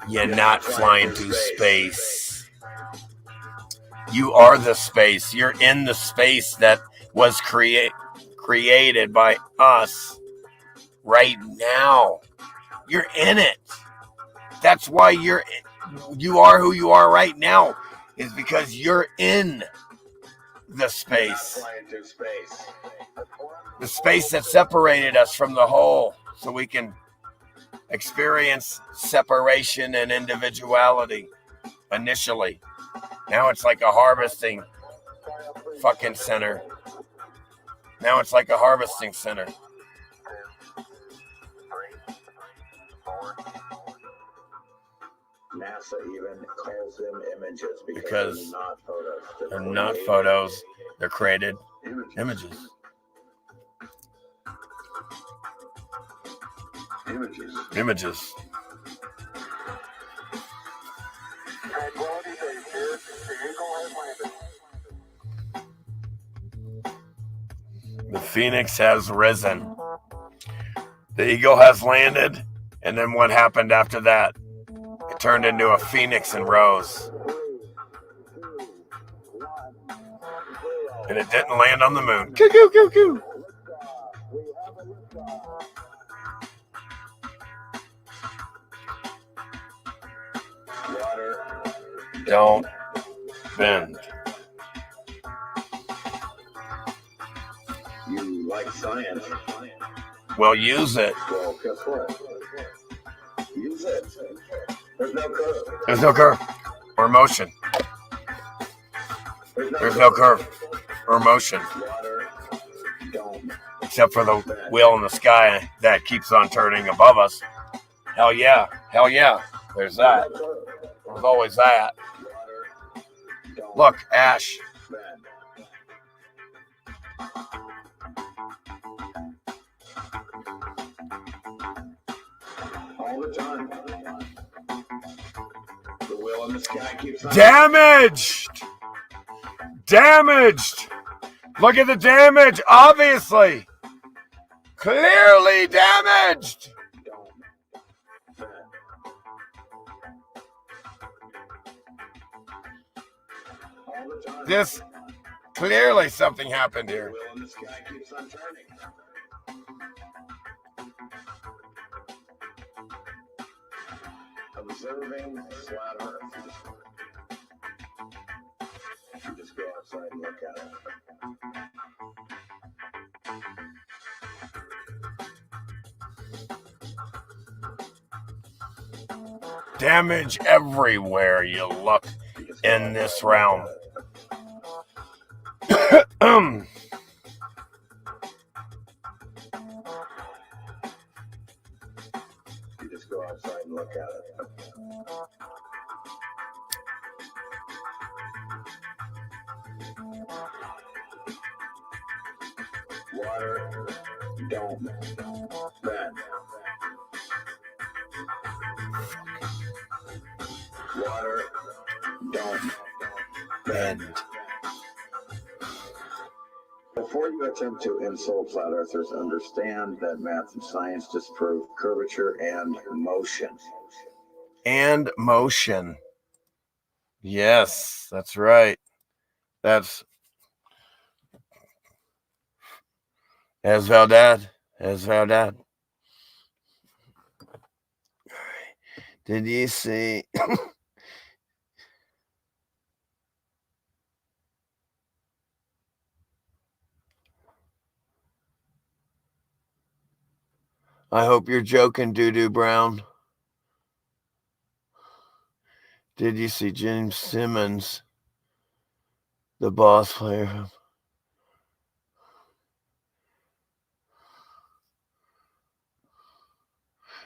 You're not flying through space. You are the space. You're in the space that was created by us right now. You're in it. That's why you are who you are right now, is because you're in the space. The space that separated us from the whole, so we can experience separation and individuality initially. Now it's like a harvesting fucking center. Now it's like a harvesting center. NASA even calls them images because they're not photos. they're not photos. They're created Images. Images. Tranquility Base here. The Eagle has landed. The Phoenix has risen. The Eagle has landed. And then what happened after that? It turned into a phoenix and rose. And it didn't land on the moon. Coo, coo, coo, coo. Water Don't bend. You like science? Well, use it. Well, guess what? Use it. There's no curve. There's no curve or motion. There's no curve or motion. Water don't. Except for the wheel in the sky that keeps on turning above us. Hell yeah. Hell yeah. There's that. There's always that. Water don't. Look, ash. Bend. All the time. The wheel in the sky keeps on. Damaged! Damaged! Look at the damage, obviously! Clearly damaged! Don't bend. All the time. This, clearly something happened The here. wheel in the sky keeps on turning. Observing flat Earth. You just go outside and look at it. Damage everywhere you look You just go in this outside and realm. look at it. You just go outside and look at it. Water don't bend. Water don't bend. And Before you attempt to insult flat earthers, understand that math and science disprove curvature and motion. motion. Yes, that's right. That's as Valdad. As Valdad. Did you see? I hope you're joking, Doo-Doo Brown. Did you see James Simmons, the boss player?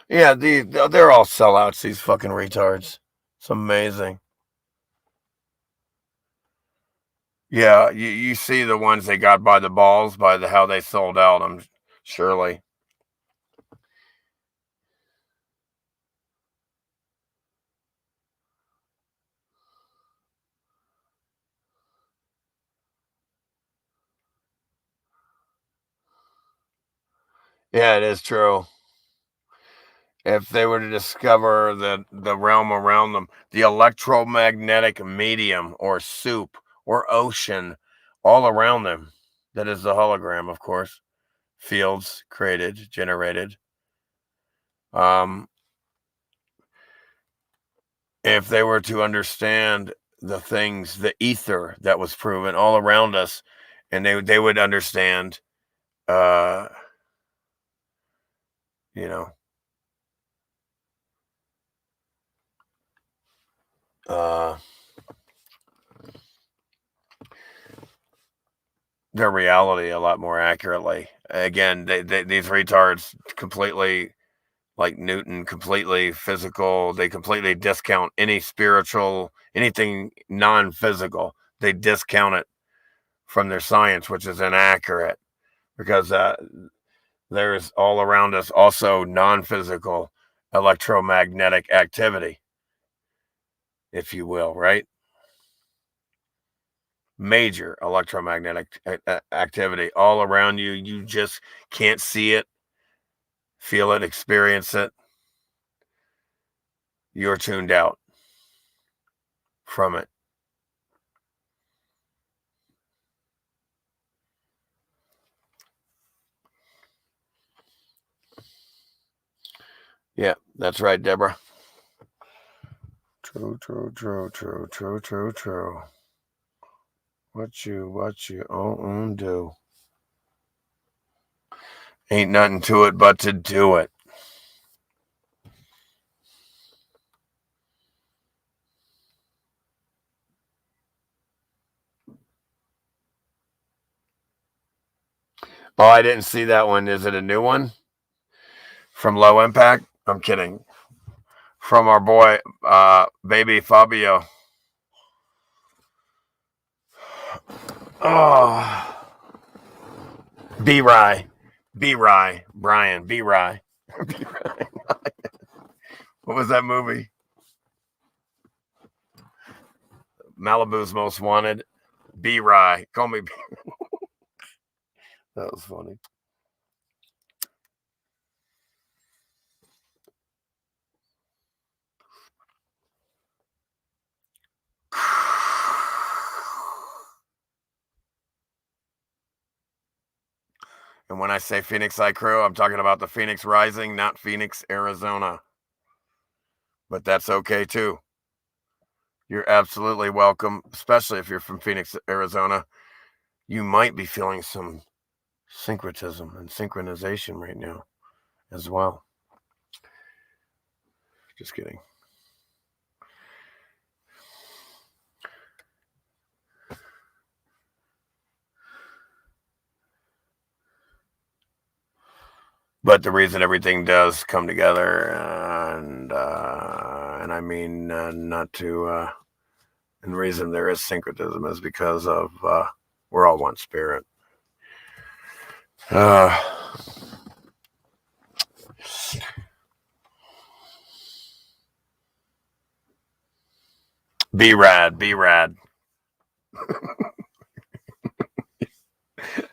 Yeah, they're all sellouts, these fucking retards. It's amazing. Yeah, you see the ones they got by the balls, by how they sold out them, surely. Yeah, it is true. If they were to discover the realm around them, the electromagnetic medium or soup or ocean all around them, that is the hologram, of course. Fields created, generated. If they were to understand the things, the ether that was proven all around us, and they would understand, you know, their reality a lot more accurately. Again, these retards completely, like Newton, completely physical. They completely discount any spiritual, anything non-physical. They discount it from their science, which is inaccurate, because there's all around us also non-physical electromagnetic activity, if you will, right? Major electromagnetic activity all around you. You just can't see it, feel it, experience it. You're tuned out from it. Yeah, that's right, Deborah. True, true, true, true, true, true, true. What you own do. Ain't nothing to it but to do it. Oh, I didn't see that one. Is it a new one? From Low Impact? I'm kidding. From our boy, baby Fabio. Oh. B-Rye. B-Rye. Brian. B-Rye. B-Rye. What was that movie? Malibu's Most Wanted. B-Rye. Call me B. That was funny. And when I say Phoenix I Crew, I'm talking about the Phoenix Rising, not Phoenix, Arizona. But that's okay too. You're absolutely welcome, especially if you're from Phoenix, Arizona. You might be feeling some syncretism and synchronization right now as well. Just kidding. But the reason everything does come together, and I mean not to, and the reason there is syncretism is because of we're all one spirit. Be rad, be rad.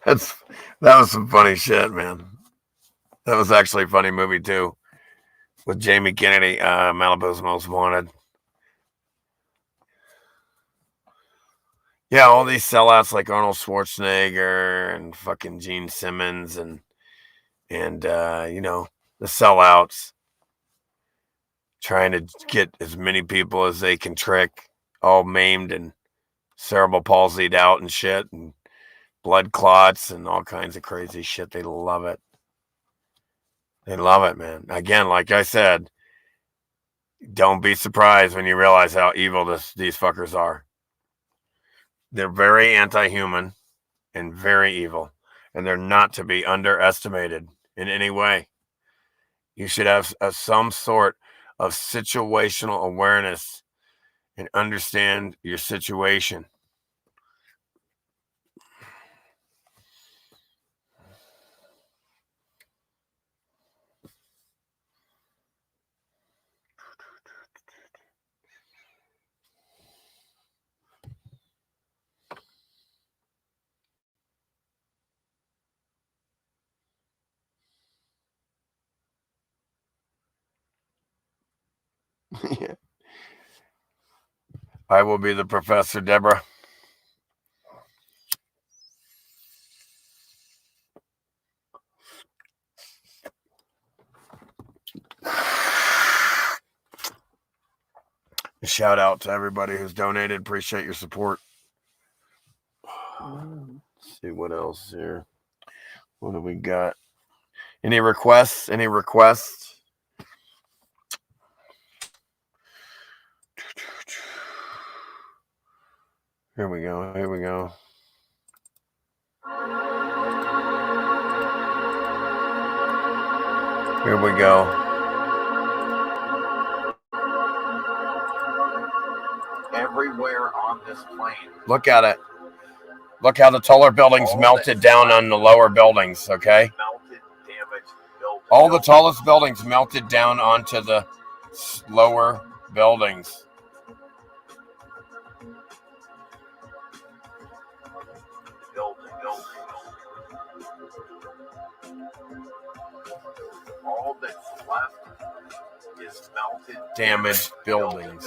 That was some funny shit, man. That was actually a funny movie too, with Jamie Kennedy, Malibu's Most Wanted. Yeah, all these sellouts like Arnold Schwarzenegger and fucking Gene Simmons and you know, the sellouts trying to get as many people as they can trick, all maimed and cerebral palsied out and shit, and blood clots and all kinds of crazy shit. They love it. They love it, man. Again, like I said, don't be surprised when you realize how evil these fuckers are. They're very anti-human and very evil, and they're not to be underestimated in any way. You should have some sort of situational awareness and understand your situation. Yeah. I will be the professor, Deborah. A shout out to everybody who's donated. Appreciate your support. Let's see what else here. What do we got? Any requests? Any requests? Here we go. Here we go. Here we go. Everywhere on this plane. Look at it. Look how the taller buildings melted down on the lower buildings, okay? Melted, damaged, built. All the tallest buildings melted down onto the lower buildings. All that's left is melted, Damaged buildings.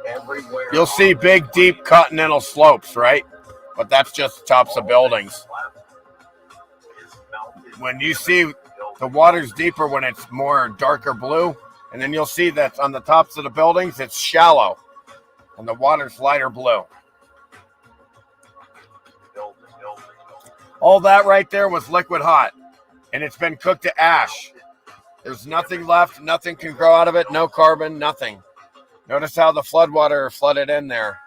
Everywhere. You'll see big, deep continental slopes, right? But that's just tops of buildings. When you see the water's deeper when it's more darker blue, and then you'll see that on the tops of the buildings, it's shallow, and the water's lighter blue. All that right there was liquid hot, and it's been cooked to ash. There's nothing left. Nothing can grow out of it. No carbon, nothing. Notice how the floodwater flooded in there.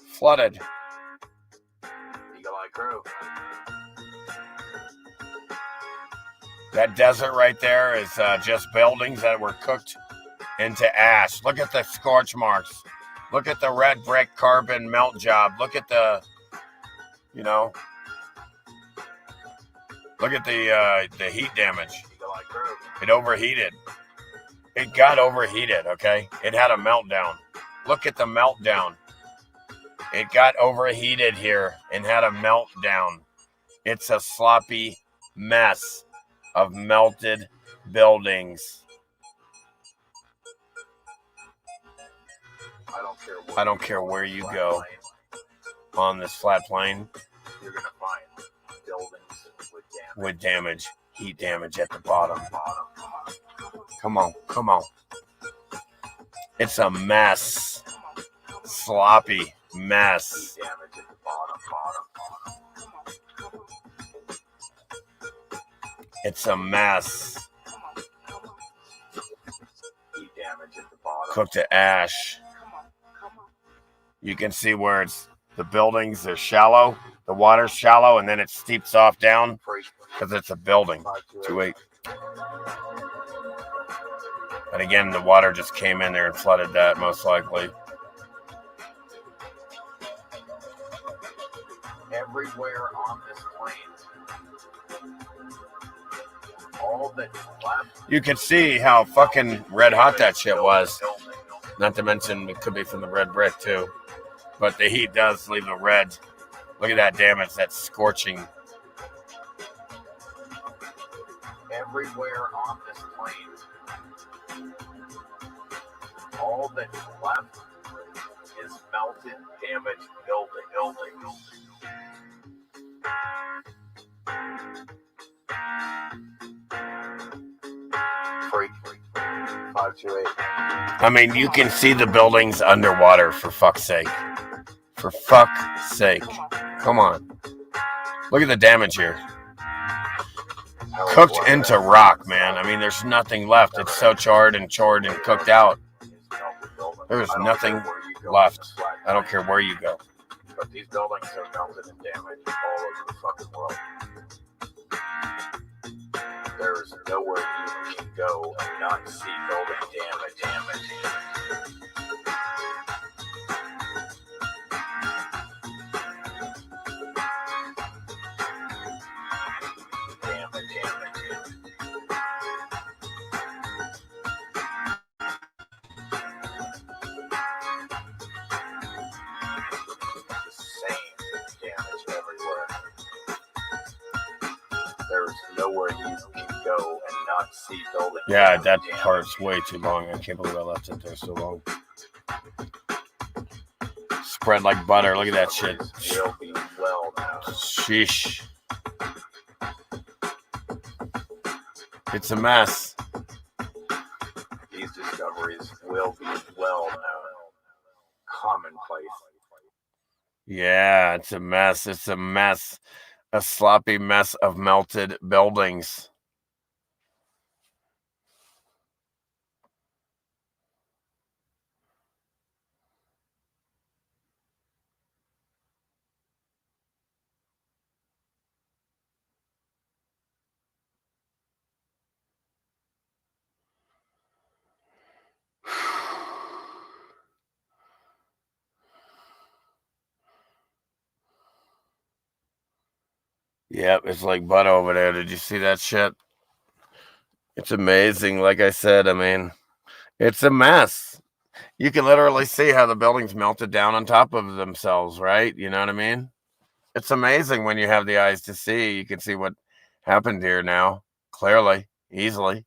Flooded. That desert right there is just buildings that were cooked into ash. Look at the scorch marks. Look at the red brick carbon melt job. Look at the, look at the heat damage. It overheated. It got overheated, okay? It had a meltdown. Look at the meltdown. It got overheated here and had a meltdown. It's a sloppy mess of melted buildings. I don't care where you go on this flat plain. You're going to find buildings with damage, heat damage at the bottom. Come on, come on. It's a mess. Sloppy mess. It's a mess. Cooked to ash. You can see where it's the buildings are shallow, the water's shallow, and then it steeps off down because it's a building. 2-8. And again, the water just came in there and flooded that, most likely. everywhere on this plains. All that's left. You can see how fucking red hot that shit was. Not to mention it could be from the red brick too. But the heat does leave the red. Look at that damage, that's scorching. Everywhere on this plains. All that's left is melted, damaged building. Freak. 528. I mean, you can see the buildings underwater, for fuck's sake. For fuck's sake. Come on. Look at the damage here. Cooked into rock, man. I mean, there's nothing left. It's so charred and cooked out. There's nothing left. I don't care where you go. But these buildings are melted and damaged all over the fucking world. There is nowhere you can go and not see building damage. Yeah, that part's way too long. I can't believe I left it there so long. Spread like butter. Look at that shit. Sheesh. It's a mess. These discoveries will be well known. Commonplace. Yeah, it's a mess. It's a mess. A sloppy mess of melted buildings. Yep, it's like butt over there. Did you see that shit? It's amazing. Like I said, I mean, it's a mess. You can literally see how the buildings melted down on top of themselves, right? You know what I mean? It's amazing when you have the eyes to see. You can see what happened here now, clearly, easily.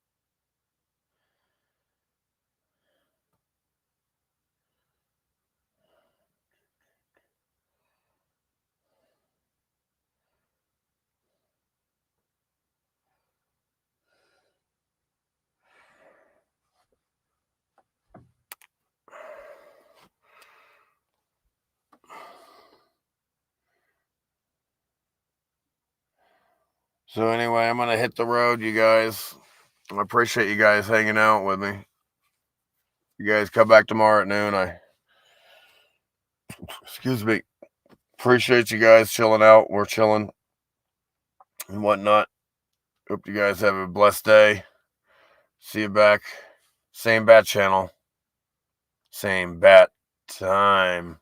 So anyway, I'm going to hit the road, you guys. I appreciate you guys hanging out with me. You guys come back tomorrow at noon. Excuse me. Appreciate you guys chilling out. We're chilling and whatnot. Hope you guys have a blessed day. See you back. Same bat channel. Same bat time.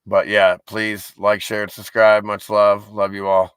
But yeah, please like, share, and subscribe. Much love. Love you all.